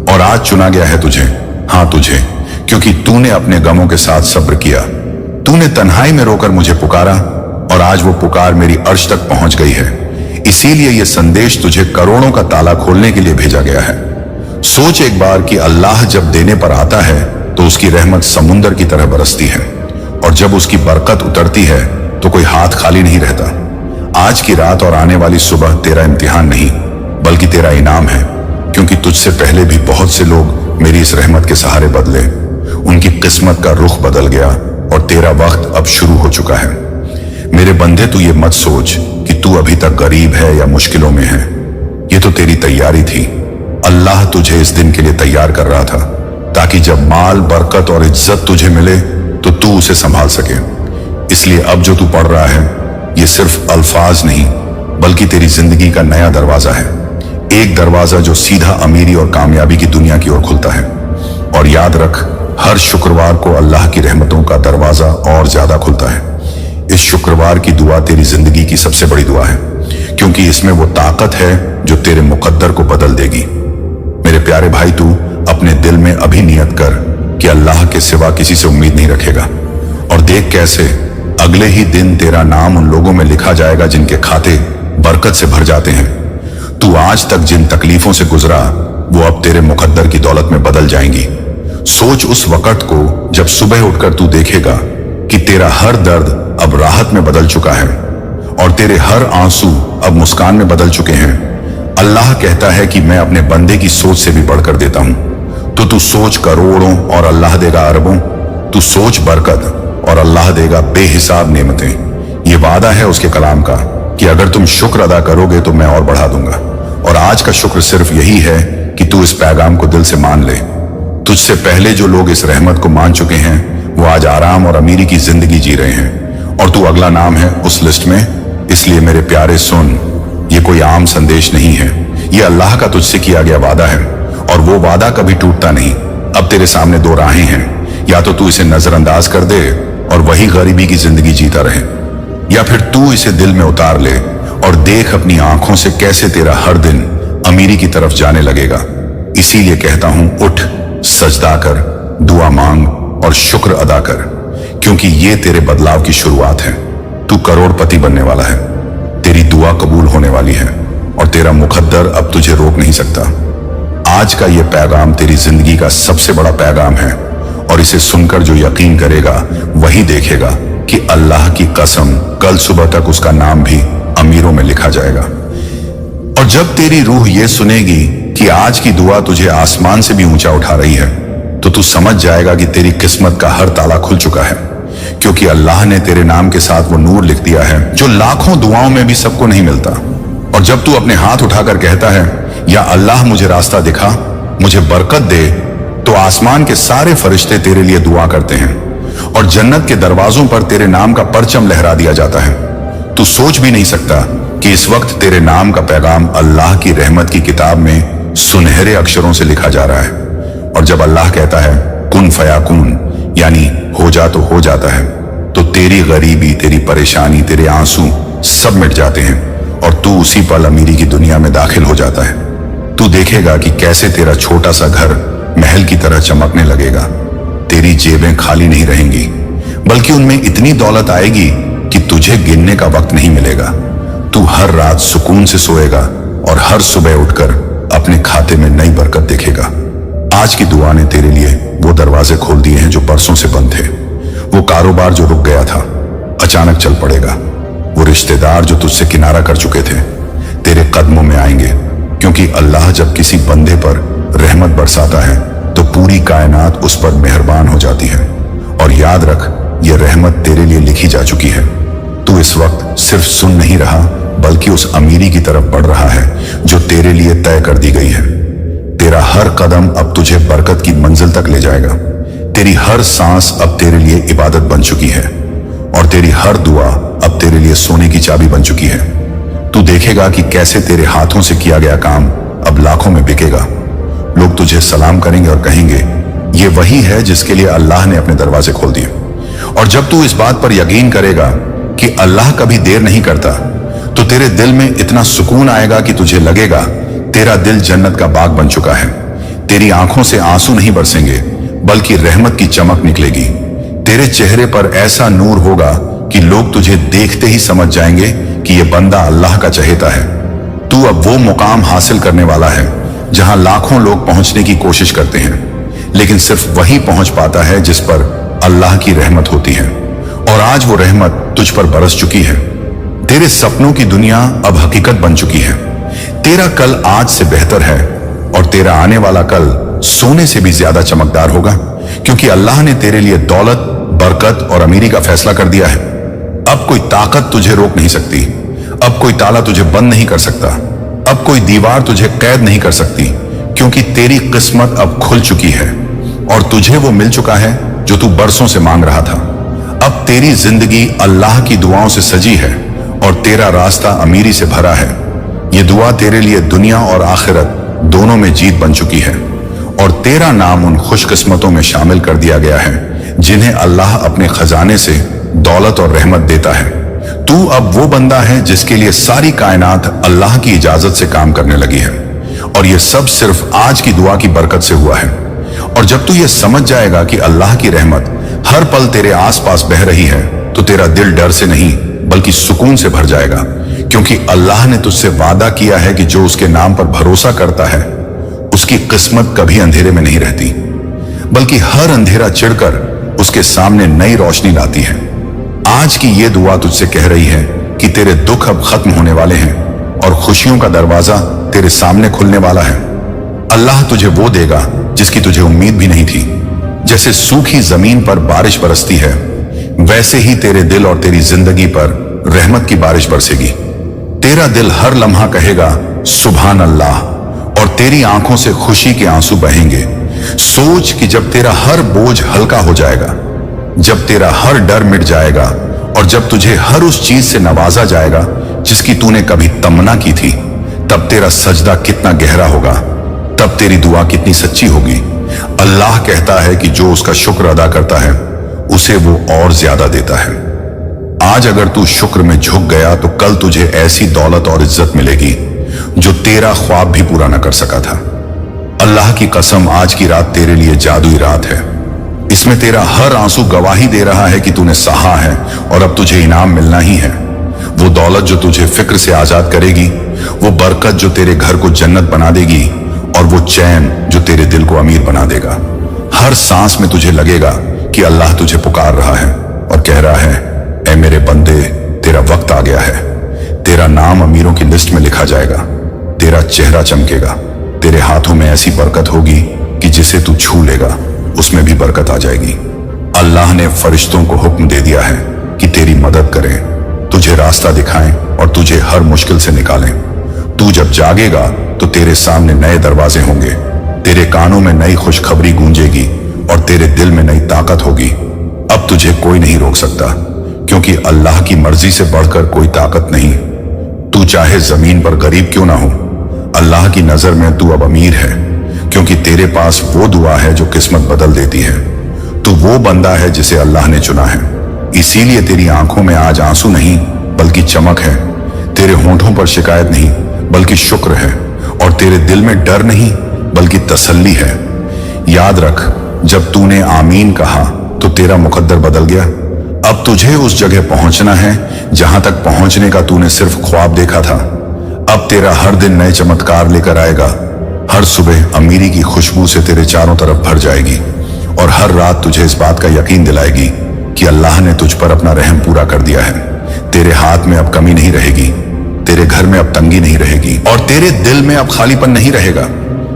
और आज चुना गया है तुझे, हाँ तुझे, क्योंकि तूने अपने गमों के साथ सब्र किया। तूने तन्हाई में रोकर मुझे पुकारा, और आज वो पुकार मेरी अर्श तक पहुंच गई है। इसीलिए यह संदेश तुझे करोड़ों का ताला खोलने के लिए भेजा गया है। सोच एक बार कि अल्लाह जब देने पर आता है तो उसकी रहमत समुंदर की तरह बरसती है, और जब उसकी बरकत उतरती है तो कोई हाथ खाली नहीं रहता। आज की रात और आने वाली सुबह तेरा इम्तिहान नहीं, बल्कि तेरा इनाम है, क्योंकि तुझसे पहले भी बहुत से लोग मेरी इस रहमत के सहारे बदले। उनकी किस्मत का रुख बदल गया, और तेरा वक्त अब शुरू हो चुका है। मेरे बंदे, तू ये मत सोच कि तू अभी तक गरीब है या मुश्किलों में है। ये तो तेरी तैयारी थी। अल्लाह तुझे इस दिन के लिए तैयार कर रहा था, ताकि जब माल, बरकत और इज्जत तुझे मिले तो तू उसे संभाल सके। इसलिए अब जो तू पढ़ रहा है, ये सिर्फ अल्फाज नहीं, बल्कि तेरी जिंदगी का नया दरवाजा है। एक दरवाजा जो सीधा अमीरी और कामयाबी की दुनिया की ओर खुलता है। और याद रख, हर शुक्रवार को अल्लाह की रहमतों का दरवाजा और ज्यादा खुलता है। इस शुक्रवार की दुआ तेरी जिंदगी की सबसे बड़ी दुआ है, क्योंकि इसमें वो ताकत है जो तेरे मुकद्दर को बदल देगी। मेरे प्यारे भाई, तू अपने दिल में अभी नियत कर कि अल्लाह के सिवा किसी से उम्मीद नहीं रखेगा, और देख कैसे अगले ही दिन तेरा नाम उन लोगों में लिखा जाएगा जिनके खाते बरकत से भर जाते हैं। तू आज तक जिन तकलीफों से गुजरा, वो अब तेरे मुकद्दर की दौलत में बदल जाएंगी। सोच उस वक्त को जब सुबह उठकर तू देखेगा कि तेरा हर दर्द अब राहत में बदल चुका है, और तेरे हर आंसू अब मुस्कान में बदल चुके हैं। अल्लाह कहता है कि मैं अपने बंदे की सोच से भी बढ़कर देता हूं। तो तू सोच करोड़ों और अल्लाह देगा अरबों। तू सोच बरकत और अल्लाह देगा बेहिसाब नेमतें। ये वादा है उसके कलाम का कि अगर तुम शुक्र अदा करोगे तो मैं और बढ़ा दूंगा। और आज का शुक्र सिर्फ यही है कि तू इस पैगाम को दिल से मान ले। तुझसे पहले जो लोग इस रहमत को मान चुके हैं, वो आज आराम और अमीरी की जिंदगी जी रहे हैं, और तू अगला नाम है उस लिस्ट में। इसलिए मेरे प्यारे सुन, ये कोई आम संदेश नहीं है, ये अल्लाह का तुझसे किया गया वादा है, और वो वादा कभी टूटता नहीं। अब तेरे सामने दो राहें हैं, या तो तू इसे नजरअंदाज कर दे और वही गरीबी की जिंदगी जीता रहे, या फिर तू इसे दिल में उतार ले और देख अपनी आंखों से कैसे तेरा हर दिन अमीरी की तरफ जाने लगेगा। इसीलिए कहता हूं, उठ, सजदा कर, दुआ मांग और शुक्र अदा कर, क्योंकि ये तेरे बदलाव की शुरुआत है। तू करोड़पति बनने वाला है, तेरी दुआ कबूल होने वाली है, और तेरा मुकद्दर अब तुझे रोक नहीं सकता। आज का ये पैगाम तेरी जिंदगी का सबसे बड़ा पैगाम है, और इसे सुनकर जो यकीन करेगा वही देखेगा कि अल्लाह की कसम, कल सुबह तक उसका नाम भी अमीरों में लिखा जाएगा। और जब तेरी रूह ये सुनेगी कि आज की दुआ तुझे आसमान से भी ऊंचा उठा रही है, तो तू समझ जाएगा कि तेरी किस्मत का हर ताला खुल चुका है, क्योंकि अल्लाह ने तेरे नाम के साथ वो नूर लिख दिया है जो लाखों दुआओं में भी सबको नहीं मिलता। और जब तू अपने हाथ उठाकर कहता है, या अल्लाह मुझे रास्ता दिखा, मुझे बरकत दे, तो आसमान के सारे फरिश्ते तेरे लिए दुआ करते हैं और जन्नत के दरवाजों पर तेरे नाम का परचम लहरा दिया जाता है। तू सोच भी नहीं सकता कि इस वक्त तेरे नाम का पैगाम अल्लाह की रहमत की किताब में सुनहरे अक्षरों से लिखा जा रहा है। और जब अल्लाह कहता है कुन फयाकुन, यानी हो जा तो हो जाता है, तो तेरी गरीबी, तेरी परेशानी, तेरे आंसू सब मिट जाते हैं और तू उसी पल अमीरी की दुनिया में दाखिल हो जाता है। तू देखेगा कि कैसे तेरा छोटा सा घर महल की तरह चमकने लगेगा। तेरी जेबें खाली नहीं रहेंगी, बल्कि उनमें इतनी दौलत आएगी कि तुझे गिनने का वक्त नहीं मिलेगा। तू हर रात सुकून से सोएगा और हर सुबह उठकर अपने खाते में नई बरकत देखेगा। आज की दुआ ने तेरे लिए वो दरवाजे खोल दिए हैं जो बरसों से बंद थे। वो कारोबार जो रुक गया था अचानक चल पड़ेगा। वो रिश्तेदार जो तुझसे किनारा कर चुके थे तेरे कदमों में आएंगे, क्योंकि अल्लाह जब किसी बंदे पर रहमत बरसाता है तो पूरी कायनात उस पर मेहरबान हो जाती है। और याद रख, ये रहमत तेरे लिए लिखी जा चुकी है। तू इस वक्त सिर्फ सुन नहीं रहा, बल्कि उस अमीरी की तरफ बढ़ रहा है जो तेरे लिए तय कर दी गई है। तेरा हर कदम अब तुझे बरकत की मंजिल तक ले जाएगा। तेरी हर सांस अब तेरे लिए इबादत बन चुकी है और तेरी हर दुआ अब तेरे लिए सोने की चाबी बन चुकी है। तू देखेगा कि कैसे तेरे हाथों से किया गया काम अब लाखों में बिकेगा। लोग तुझे सलाम करेंगे और कहेंगे, ये वही है जिसके लिए अल्लाह ने अपने दरवाजे खोल दिए। और जब तू इस बात पर यकीन करेगा कि अल्लाह कभी देर नहीं करता, तो तेरे दिल में इतना सुकून आएगा कि तुझे लगेगा तेरा दिल जन्नत का बाग बन चुका है। तेरी आंखों से आंसू नहीं बरसेंगे, बल्कि रहमत की चमक निकलेगी। तेरे चेहरे पर ऐसा नूर होगा कि लोग तुझे देखते ही समझ जाएंगे कि यह बंदा अल्लाह का चहेता है। तू अब वो मुकाम हासिल करने वाला है जहां लाखों लोग पहुंचने की कोशिश करते हैं, लेकिन सिर्फ वही पहुंच पाता है जिस पर अल्लाह की रहमत होती है। और आज वो रहमत तुझ पर बरस चुकी है। तेरे सपनों की दुनिया अब हकीकत बन चुकी है। तेरा कल आज से बेहतर है और तेरा आने वाला कल सोने से भी ज्यादा चमकदार होगा, क्योंकि अल्लाह ने तेरे लिए दौलत, बरकत और अमीरी का फैसला कर दिया है। अब कोई ताकत तुझे रोक नहीं सकती। अब कोई ताला तुझे बंद नहीं कर सकता। अब कोई दीवार तुझे कैद नहीं कर सकती, क्योंकि तेरी किस्मत अब खुल चुकी है और तुझे वो मिल चुका है जो तू बरसों से मांग रहा था। अब तेरी जिंदगी अल्लाह की दुआओं से सजी है और तेरा रास्ता अमीरी से भरा है। ये दुआ तेरे लिए दुनिया और आखिरत दोनों में जीत बन चुकी है और तेरा नाम उन खुशकिस्मतों में शामिल कर दिया गया है जिन्हें अल्लाह अपने खजाने से दौलत और रहमत देता है। तू अब वो बंदा है जिसके लिए सारी कायनात अल्लाह की इजाजत से काम करने लगी है, और ये सब सिर्फ आज की दुआ की बरकत से हुआ है। और जब तू ये समझ जाएगा कि अल्लाह की रहमत हर पल तेरे आसपास बह रही है, तो तेरा दिल डर से नहीं बल्कि सुकून से भर जाएगा, क्योंकि अल्लाह ने तुझसे वादा किया है कि जो उसके नाम पर भरोसा करता है उसकी किस्मत कभी अंधेरे में नहीं रहती, बल्कि हर अंधेरा चिढ़कर उसके सामने नई रोशनी लाती है। आज की ये दुआ तुझसे कह रही है कि तेरे दुख अब खत्म होने वाले हैं और खुशियों का दरवाजा तेरे सामने खुलने वाला है। अल्लाह तुझे वो देगा जिसकी तुझे उम्मीद भी नहीं थी। जैसे सूखी जमीन पर बारिश बरसती है, वैसे ही तेरे दिल और तेरी जिंदगी पर रहमत की बारिश बरसेगी। तेरा दिल हर लम्हा कहेगा सुभान अल्लाह, और तेरी आंखों से खुशी के आंसू बहेंगे। सोच कि जब तेरा हर बोझ हल्का हो जाएगा, जब तेरा हर डर मिट जाएगा और जब तुझे हर उस चीज से नवाजा जाएगा जिसकी तूने कभी तमन्ना की थी, तब तेरा सजदा कितना गहरा होगा, तब तेरी दुआ कितनी सच्ची होगी। अल्लाह कहता है कि जो उसका शुक्र अदा करता है उसे वो और ज्यादा देता है। आज अगर तू शुक्र में झुक गया तो कल तुझे ऐसी दौलत और इज्जत मिलेगी जो तेरा ख्वाब भी पूरा न कर सका था। अल्लाह की कसम, आज की रात तेरे लिए जादुई रात है। इसमें तेरा हर आंसू गवाही दे रहा है कि तूने सहा है और अब तुझे इनाम मिलना ही है। वो दौलत जो तुझे फिक्र से आजाद करेगी, वो बरकत जो तेरे घर को जन्नत बना देगी, और वो चैन जो तेरे दिल को अमीर बना देगा। हर सांस में तुझे लगेगा कि अल्लाह तुझे पुकार रहा है और कह रहा है, ऐ मेरे बंदे, तेरा वक्त आ गया है। तेरा नाम अमीरों की लिस्ट में लिखा जाएगा, तेरा चेहरा चमकेगा, तेरे हाथों में ऐसी बरकत होगी कि जिसे तू छू लेगा उसमें भी बरकत आ जाएगी। अल्लाह ने फरिश्तों को हुक्म दे दिया है कि तेरी मदद करें, तुझे रास्ता दिखाएं और तुझे हर मुश्किल से निकालें। तू जब जागेगा तो तेरे सामने नए दरवाजे होंगे, तेरे कानों में नई खुशखबरी गूंजेगी और तेरे दिल में नई ताकत होगी। अब तुझे कोई नहीं रोक सकता, क्योंकि अल्लाह की मर्जी से बढ़कर कोई ताकत नहीं। तू चाहे जमीन पर गरीब क्यों ना हो, अल्लाह की नजर में तू अब अमीर है, क्योंकि तेरे पास वो दुआ है जो किस्मत बदल देती है। तू वो बंदा है जिसे अल्लाह ने चुना है, इसीलिए तेरी आंखों में आज आंसू नहीं बल्कि चमक है, तेरे होंठों पर शिकायत नहीं बल्कि शुक्र है, और तेरे दिल में डर नहीं बल्कि तसल्ली है। याद रख, जब तूने आमीन कहा तो तेरा मुकद्दर बदल गया। अब तुझे उस जगह पहुंचना है जहां तक पहुंचने का तूने सिर्फ ख्वाब देखा था। अब तेरा हर दिन नए चमत्कार लेकर आएगा, हर सुबह अमीरी की खुशबू से तेरे चारों तरफ भर जाएगी, और हर रात तुझे इस बात का यकीन दिलाएगी कि अल्लाह ने तुझ पर अपना रहम पूरा कर दिया है। तेरे हाथ में अब कमी नहीं रहेगी, तेरे घर में अब तंगी नहीं रहेगी, और तेरे दिल में अब खालीपन नहीं रहेगा,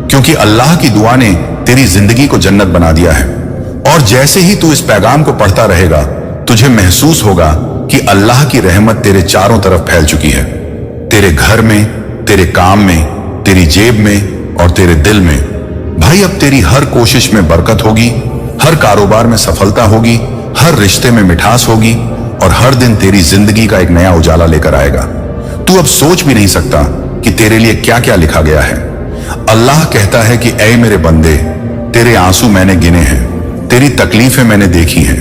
क्योंकि अल्लाह की दुआ ने तेरी जिंदगी को जन्नत बना दिया है। और जैसे ही तू इस पैगाम को पढ़ता रहेगा, तुझे महसूस होगा कि अल्लाह की रहमत तेरे चारों तरफ फैल चुकी है, तेरे घर में, तेरे काम में, तेरी जेब में और तेरे दिल में। भाई, अब तेरी हर कोशिश में बरकत होगी, हर कारोबार में सफलता होगी, हर रिश्ते में मिठास होगी, और हर दिन तेरी जिंदगी का एक नया उजाला लेकर आएगा। तू अब सोच भी नहीं सकता कि तेरे लिए क्या क्या लिखा गया है। अल्लाह कहता है कि ऐ मेरे बंदे, तेरे आंसू मैंने गिने हैं, तेरी तकलीफें मैंने देखी हैं,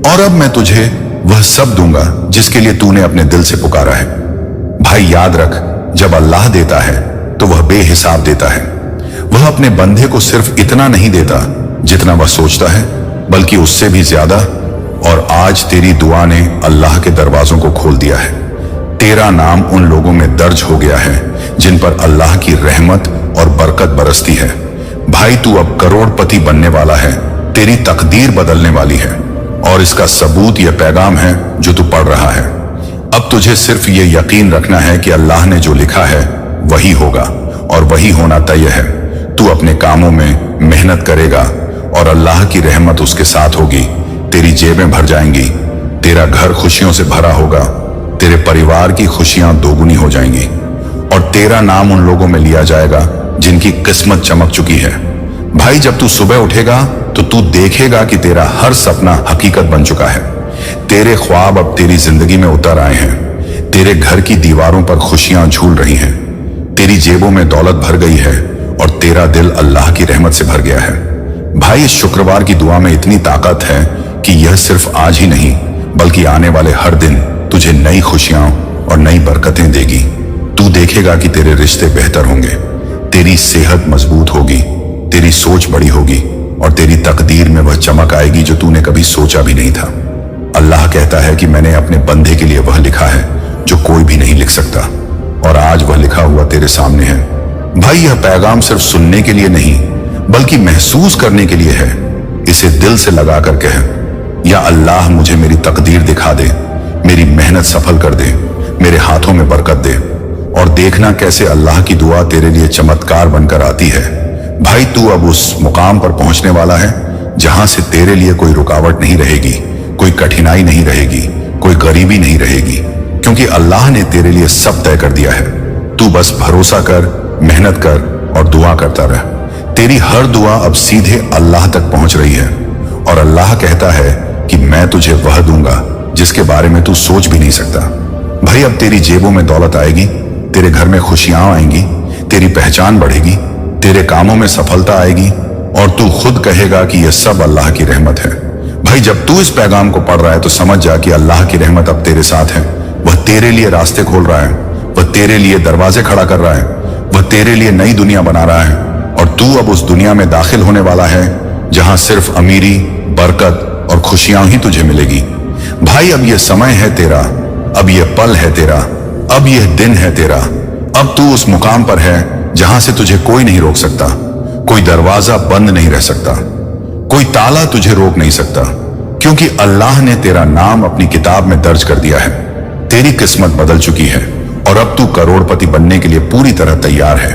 और अब मैं तुझे वह सब दूंगा जिसके लिए तूने अपने दिल से पुकारा है। भाई याद रख, जब अल्लाह देता है तो वह बेहिसाब देता है। वह अपने बंदे को सिर्फ इतना नहीं देता जितना वह सोचता है, बल्कि उससे भी ज्यादा। और आज तेरी दुआ ने अल्लाह के दरवाजों को खोल दिया है। तेरा नाम उन लोगों में दर्ज हो गया है जिन पर अल्लाह की रहमत और बरकत बरसती है। भाई, तू अब करोड़पति बनने वाला है, तेरी तकदीर बदलने वाली है, और इसका सबूत यह पैगाम है जो तू पढ़ रहा है। अब तुझे सिर्फ ये यकीन रखना है कि अल्लाह ने जो लिखा है वही होगा, और वही होना तय है। तू अपने कामों में मेहनत करेगा और अल्लाह की रहमत उसके साथ होगी। तेरी जेबें भर जाएंगी, तेरा घर खुशियों से भरा होगा, तेरे परिवार की खुशियां दोगुनी हो जाएंगी, और तेरा नाम उन लोगों में लिया जाएगा जिनकी किस्मत चमक चुकी है। भाई, जब तू सुबह उठेगा तो तू देखेगा कि तेरा हर सपना हकीकत बन चुका है। तेरे ख्वाब अब तेरी जिंदगी में उतर आए हैं, तेरे घर की दीवारों पर खुशियां झूल रही हैं, तेरी जेबों में दौलत भर गई है, और तेरा दिल अल्लाह की रहमत से भर गया है। भाई, इस शुक्रवार की दुआ में इतनी ताकत है कि यह सिर्फ आज ही नहीं बल्कि आने वाले हर दिन तुझे नई खुशियां और नई बरकतें देगी। तू देखेगा कि तेरे रिश्ते बेहतर होंगे, तेरी सेहत मजबूत होगी, तेरी सोच बड़ी होगी, और तेरी तकदीर में वह चमक आएगी जो तूने कभी सोचा भी नहीं था। अल्लाह कहता है कि मैंने अपने बंदे के लिए वह लिखा है जो कोई भी नहीं लिख सकता, और आज वह लिखा हुआ तेरे सामने है। भाई, यह पैगाम सिर्फ सुनने के लिए नहीं बल्कि महसूस करने के लिए है। इसे दिल से लगा कर कह, या अल्लाह मुझे मेरी तकदीर दिखा दे, मेरी मेहनत सफल कर दे, मेरे हाथों में बरकत दे। और देखना कैसे अल्लाह की दुआ तेरे लिए चमत्कार बनकर आती है। भाई, तू अब उस मुकाम पर पहुंचने वाला है जहां से तेरे लिए कोई रुकावट नहीं रहेगी, कोई कठिनाई नहीं रहेगी, कोई गरीबी नहीं रहेगी, क्योंकि अल्लाह ने तेरे लिए सब तय कर दिया है। तू बस भरोसा कर, मेहनत कर और दुआ करता रह। तेरी हर दुआ अब सीधे अल्लाह तक पहुंच रही है, और अल्लाह कहता है कि मैं तुझे वह दूंगा जिसके बारे में तू सोच भी नहीं सकता। भाई, अब तेरी जेबों में दौलत आएगी, तेरे घर में खुशियां आएंगी, तेरी पहचान बढ़ेगी, तेरे कामों में सफलता आएगी, और तू खुद कहेगा कि यह सब अल्लाह की रहमत है। भाई, जब तू इस पैगाम को पढ़ रहा है तो समझ जा कि अल्लाह की रहमत अब तेरे साथ है। वह तेरे लिए रास्ते खोल रहा है, वह तेरे लिए दरवाजे खड़ा कर रहा है, वह तेरे लिए नई दुनिया बना रहा है, और तू अब उस दुनिया में दाखिल होने वाला है जहां सिर्फ अमीरी, बरकत और खुशियां ही तुझे मिलेगी। भाई, अब यह समय है तेरा, अब यह पल है तेरा, अब यह दिन है तेरा। अब तू उस मुकाम पर है जहां से तुझे कोई नहीं रोक सकता, कोई दरवाजा बंद नहीं रह सकता, कोई ताला तुझे रोक नहीं सकता, क्योंकि अल्लाह ने तेरा नाम अपनी किताब में दर्ज कर दिया है। तेरी किस्मत बदल चुकी है, और अब तू करोड़पति बनने के लिए पूरी तरह तैयार है।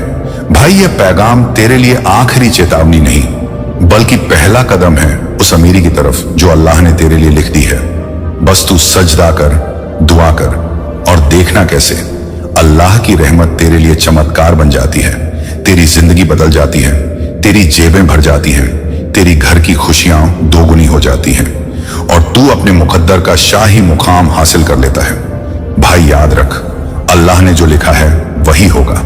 भाई, यह पैगाम तेरे लिए आखिरी चेतावनी नहीं, बल्कि पहला कदम है उस अमीरी की तरफ जो अल्लाह ने तेरे लिए लिख दी है। बस तू सजदा कर, दुआ कर और देखना कैसे अल्लाह की रहमत तेरे लिए चमत्कार बन जाती है। तेरी जिंदगी बदल जाती है, तेरी जेबें भर जाती हैं, तेरी घर की खुशियां दोगुनी हो जाती हैं और तू अपने मुकद्दर का शाही मुकाम हासिल कर लेता है। भाई, याद रख, अल्लाह ने जो लिखा है वही होगा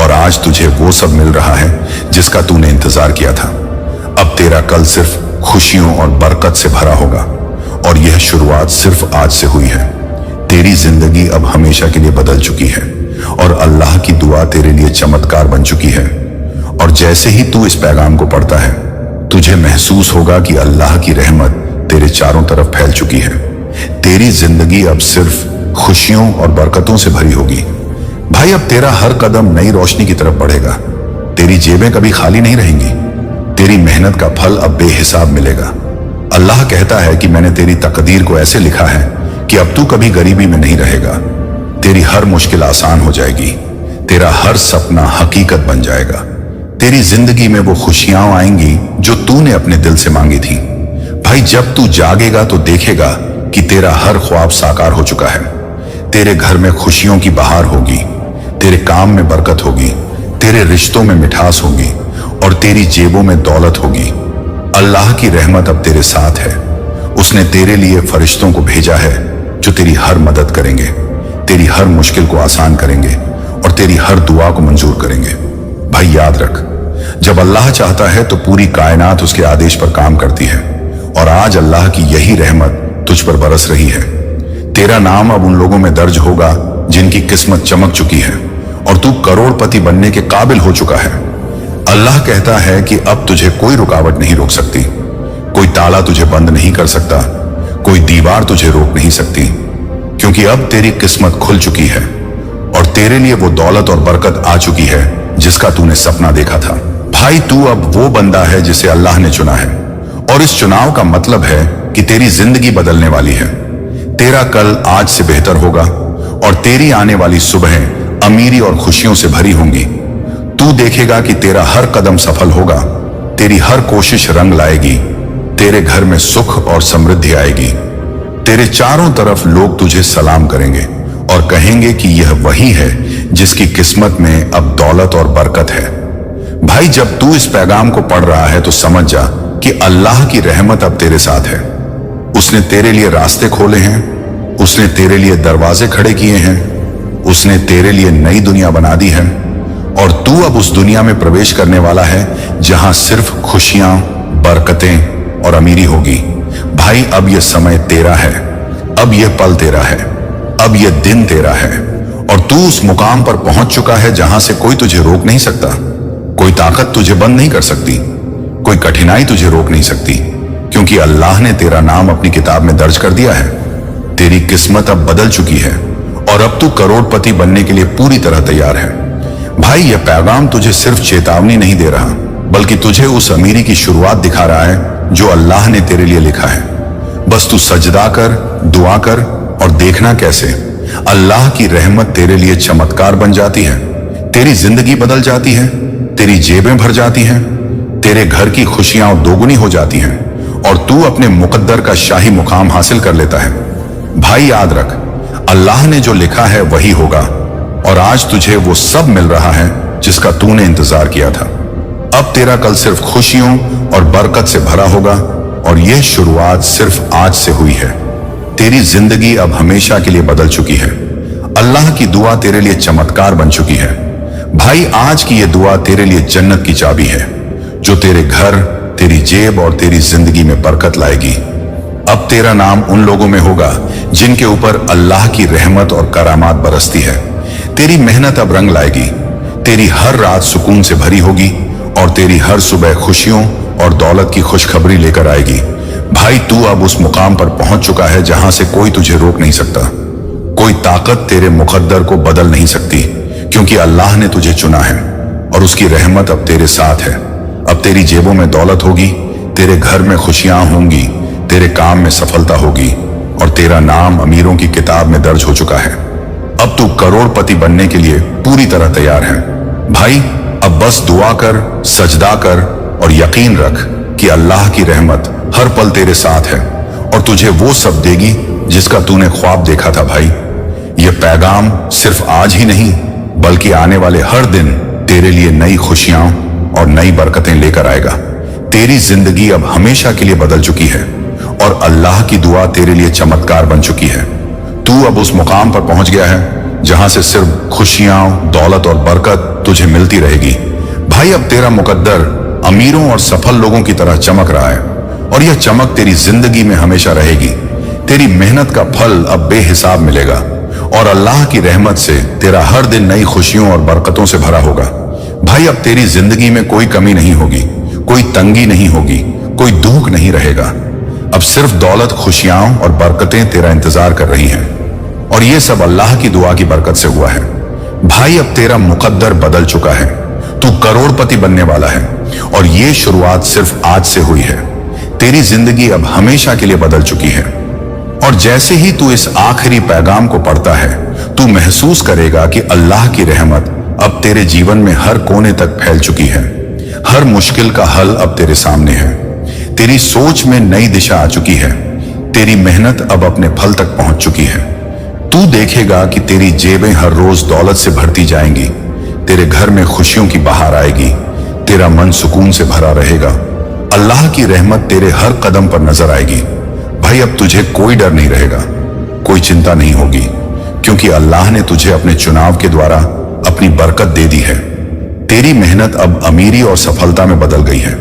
और आज तुझे वो सब मिल रहा है जिसका तूने इंतजार किया था। अब तेरा कल सिर्फ खुशियों और बरकत से भरा होगा और यह शुरुआत सिर्फ आज से हुई है। तेरी जिंदगी अब हमेशा के लिए बदल चुकी है और अल्लाह की दुआ तेरे लिए चमत्कार बन चुकी है। और जैसे ही तू इस पैगाम को पढ़ता है, तुझे महसूस होगा कि अल्लाह की रहमत तेरे चारों तरफ फैल चुकी है। तेरी जिंदगी अब सिर्फ खुशियों और बरकतों से भरी होगी। भाई, अब तेरा हर कदम नई रोशनी की तरफ बढ़ेगा। तेरी जेबें कभी खाली नहीं रहेंगी। तेरी मेहनत का फल अब बेहिसाब मिलेगा। अल्लाह कहता है कि मैंने तेरी तकदीर को ऐसे लिखा है कि अब तू कभी गरीबी में नहीं रहेगा। तेरी हर मुश्किल आसान हो जाएगी, तेरा हर सपना हकीकत बन जाएगा। तेरी जिंदगी में वो खुशियां आएंगी जो तूने अपने दिल से मांगी थी। भाई, जब तू जागेगा तो देखेगा कि तेरा हर ख्वाब साकार हो चुका है। तेरे घर में खुशियों की बहार होगी, तेरे काम में बरकत होगी, तेरे रिश्तों में मिठास होगी और तेरी जेबों में दौलत होगी। अल्लाह की रहमत अब तेरे साथ है। उसने तेरे लिए फरिश्तों को भेजा है जो तेरी हर मदद करेंगे, तेरी हर मुश्किल को आसान करेंगे और तेरी हर दुआ को मंजूर करेंगे। भाई, याद रख, जब अल्लाह चाहता है तो पूरी कायनात उसके आदेश पर काम करती है और आज अल्लाह की यही रहमत तुझ पर बरस रही है। तेरा नाम अब उन लोगों में दर्ज होगा जिनकी किस्मत चमक चुकी है और तू करोड़पति बनने के काबिल हो चुका है। अल्लाह कहता है कि अब तुझे कोई रुकावट नहीं रोक सकती, कोई ताला तुझे बंद नहीं कर सकता, कोई दीवार तुझे रोक नहीं सकती, क्योंकि अब तेरी किस्मत खुल चुकी है और तेरे लिए वो दौलत और बरकत आ चुकी है जिसका तूने सपना देखा था। भाई, तू अब वो बंदा है जिसे अल्लाह ने चुना है और इस चुनाव का मतलब है कि तेरी जिंदगी बदलने वाली है। तेरा कल आज से बेहतर होगा और तेरी आने वाली सुबहें अमीरी और खुशियों से भरी होंगी। तू देखेगा कि तेरा हर कदम सफल होगा, तेरी हर कोशिश रंग लाएगी, तेरे घर में सुख और समृद्धि आएगी। तेरे चारों तरफ लोग तुझे सलाम करेंगे और कहेंगे कि यह वही है जिसकी किस्मत में अब दौलत और बरकत है। भाई, जब तू इस पैगाम को पढ़ रहा है तो समझ जा कि अल्लाह की रहमत अब तेरे साथ है। उसने तेरे लिए रास्ते खोले हैं, उसने तेरे लिए दरवाजे खड़े किए हैं, उसने तेरे लिए नई दुनिया बना दी है और तू अब उस दुनिया में प्रवेश करने वाला है जहां सिर्फ खुशियां, बरकतें और अमीरी होगी। भाई, अब यह समय तेरा है, अब यह पल तेरा है, अब यह दिन तेरा है और तू उस मुकाम पर पहुंच चुका है जहां से कोई तुझे रोक नहीं सकता, कोई ताकत तुझे बंद नहीं कर सकती, कोई कठिनाई तुझे रोक नहीं सकती, क्योंकि अल्लाह ने तेरा नाम अपनी किताब में दर्ज कर दिया है। तेरी किस्मत अब बदल चुकी है और अब तू करोड़पति बनने के लिए पूरी तरह तैयार है। भाई, यह पैगाम तुझे सिर्फ चेतावनी नहीं दे रहा, बल्कि तुझे उस अमीरी की शुरुआत दिखा रहा है जो अल्लाह ने तेरे लिए लिखा है। बस तू सजदा कर, दुआ कर और देखना कैसे अल्लाह की रहमत तेरे लिए चमत्कार बन जाती है। तेरी जिंदगी बदल जाती है, तेरी जेबें भर जाती हैं, तेरे घर की खुशियां दोगुनी हो जाती हैं और तू अपने मुकद्दर का शाही मुकाम हासिल कर लेता है। भाई, याद रख, अल्लाह ने जो लिखा है वही होगा और आज तुझे वो सब मिल रहा है जिसका तूने इंतजार किया था। अब तेरा कल सिर्फ खुशियों और बरकत से भरा होगा और यह शुरुआत सिर्फ आज से हुई है। तेरी जिंदगी अब हमेशा के लिए बदल चुकी है। अल्लाह की दुआ तेरे लिए चमत्कार बन चुकी है। भाई, आज की यह दुआ तेरे लिए जन्नत की चाबी है जो तेरे घर, तेरी जेब और तेरी जिंदगी में बरकत लाएगी। अब तेरा नाम उन लोगों में होगा जिनके ऊपर अल्लाह की रहमत और करामात बरसती है। तेरी मेहनत अब रंग लाएगी, तेरी हर रात सुकून से भरी होगी और तेरी हर सुबह खुशियों और दौलत की खुशखबरी लेकर आएगी। भाई, तू अब उस मुकाम पर पहुंच चुका है जहां से कोई तुझे रोक नहीं सकता, कोई ताकत तेरे मुकद्दर को बदल नहीं सकती, क्योंकि अल्लाह ने तुझे चुना है और उसकी रहमत अब तेरे साथ है। अब तेरी जेबों में दौलत होगी, तेरे घर में खुशियां होंगी, तेरे काम में सफलता होगी और तेरा नाम अमीरों की किताब में दर्ज हो चुका है। अब तू करोड़पति बनने के लिए पूरी तरह तैयार है। भाई अब बस दुआ कर, सजदा कर और यकीन रख कि अल्लाह की रहमत हर पल तेरे साथ है और तुझे वो सब देगी जिसका तूने ख्वाब देखा था। भाई ये पैगाम सिर्फ आज ही नहीं बल्कि आने वाले हर दिन तेरे लिए नई खुशियां और नई बरकतें लेकर आएगा। तेरी जिंदगी अब हमेशा के लिए बदल चुकी है और अल्लाह की दुआ तेरे लिए चमत्कार बन चुकी है। तू अब उस मुकाम पर पहुंच गया है जहां से सिर्फ खुशियां, दौलत और बरकत तुझे मिलती रहेगी। भाई अब तेरा मुकद्दर अमीरों और सफल लोगों की तरह चमक रहा है और यह चमक तेरी जिंदगी में हमेशा रहेगी। तेरी मेहनत का फल अब बेहिसाब मिलेगा और अल्लाह की रहमत से तेरा हर दिन नई खुशियों और बरकतों से भरा होगा। भाई अब तेरी जिंदगी में कोई कमी नहीं होगी, कोई तंगी नहीं होगी, कोई दुख नहीं रहेगा। अब सिर्फ दौलत, खुशियां और बरकतें तेरा इंतजार कर रही हैं और ये सब अल्लाह की दुआ की बरकत से हुआ है। भाई अब तेरा मुकद्दर बदल चुका है, तू करोड़पति बनने वाला है और ये शुरुआत सिर्फ आज से हुई है। तेरी जिंदगी अब हमेशा के लिए बदल चुकी है और जैसे ही तू इस आखिरी पैगाम को पढ़ता है तू महसूस करेगा कि अल्लाह की रहमत अब तेरे जीवन में हर कोने तक फैल चुकी है। हर मुश्किल का हल अब तेरे सामने है। तेरी सोच में नई दिशा आ चुकी है। तेरी मेहनत अब अपने फल तक पहुंच चुकी है। तू देखेगा कि तेरी जेबें हर रोज दौलत से भरती जाएंगी, तेरे घर में खुशियों की बहार आएगी, तेरा मन सुकून से भरा रहेगा। अल्लाह की रहमत तेरे हर कदम पर नजर आएगी। भाई अब तुझे कोई डर नहीं रहेगा, कोई चिंता नहीं होगी, क्योंकि अल्लाह ने तुझे अपने चुनाव के द्वारा अपनी बरकत दे दी है। तेरी मेहनत अब अमीरी और सफलता में बदल गई है।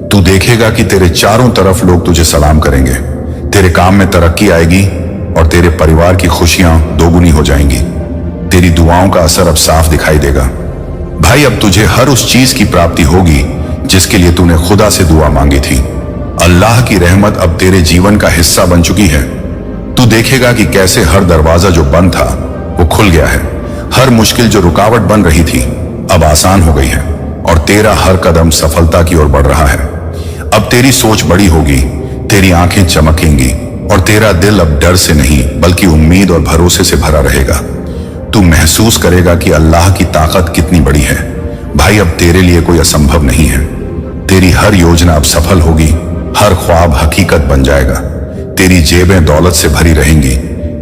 तू देखेगा कि तेरे चारों तरफ लोग तुझे सलाम करेंगे, तेरे काम में तरक्की आएगी और तेरे परिवार की खुशियां दोगुनी हो जाएंगी। तेरी दुआओं का असर अब साफ दिखाई देगा। भाई अब तुझे हर उस चीज की प्राप्ति होगी जिसके लिए तूने खुदा से दुआ मांगी थी। अल्लाह की रहमत अब तेरे जीवन का हिस्सा बन चुकी है। तू देखेगा कि कैसे हर दरवाजा जो बंद था वो खुल गया है। हर मुश्किल जो रुकावट बन रही थी अब आसान हो गई है और तेरा हर कदम सफलता की ओर बढ़ रहा है। अब तेरी सोच बड़ी होगी, तेरी आंखें चमकेंगी और तेरा दिल अब डर से नहीं बल्कि उम्मीद और भरोसे से भरा रहेगा। तू महसूस करेगा कि अल्लाह की ताकत कितनी बड़ी है। भाई अब तेरे लिए कोई असंभव नहीं है। तेरी हर योजना अब सफल होगी, हर ख्वाब हकीकत बन जाएगा। तेरी जेबें दौलत से भरी रहेंगी,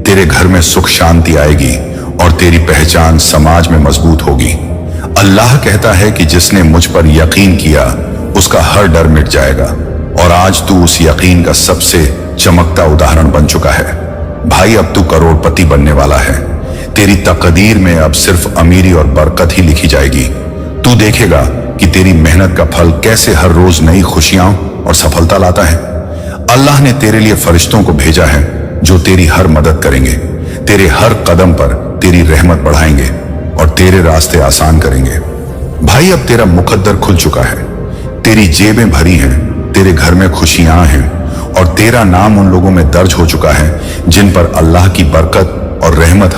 तेरे घर में सुख शांति आएगी और तेरी पहचान समाज में मजबूत होगी। अल्लाह कहता है कि जिसने मुझ पर यकीन किया उसका हर डर मिट जाएगा और आज तू उस यकीन का सबसे चमकता उदाहरण बन चुका है। भाई अब तू करोड़पति बनने वाला है। तेरी तकदीर में अब सिर्फ अमीरी और बरकत ही लिखी जाएगी। तू देखेगा कि तेरी मेहनत का फल कैसे हर रोज नई खुशियां और सफलता लाता है। अल्लाह ने तेरे लिए फरिश्तों को भेजा है जो तेरी हर मदद करेंगे, तेरे हर कदम पर तेरी रहमत बढ़ाएंगे और तेरे रास्ते आसान करेंगे। भाई अब तेरा मुकद्दर खुल चुका है। तेरी जेबें भरी हैं, तेरे घर में खुशियां हैं और तेरा नाम उन लोगों में दर्ज हो चुका है जिन पर अल्लाह की बरकत और रहमत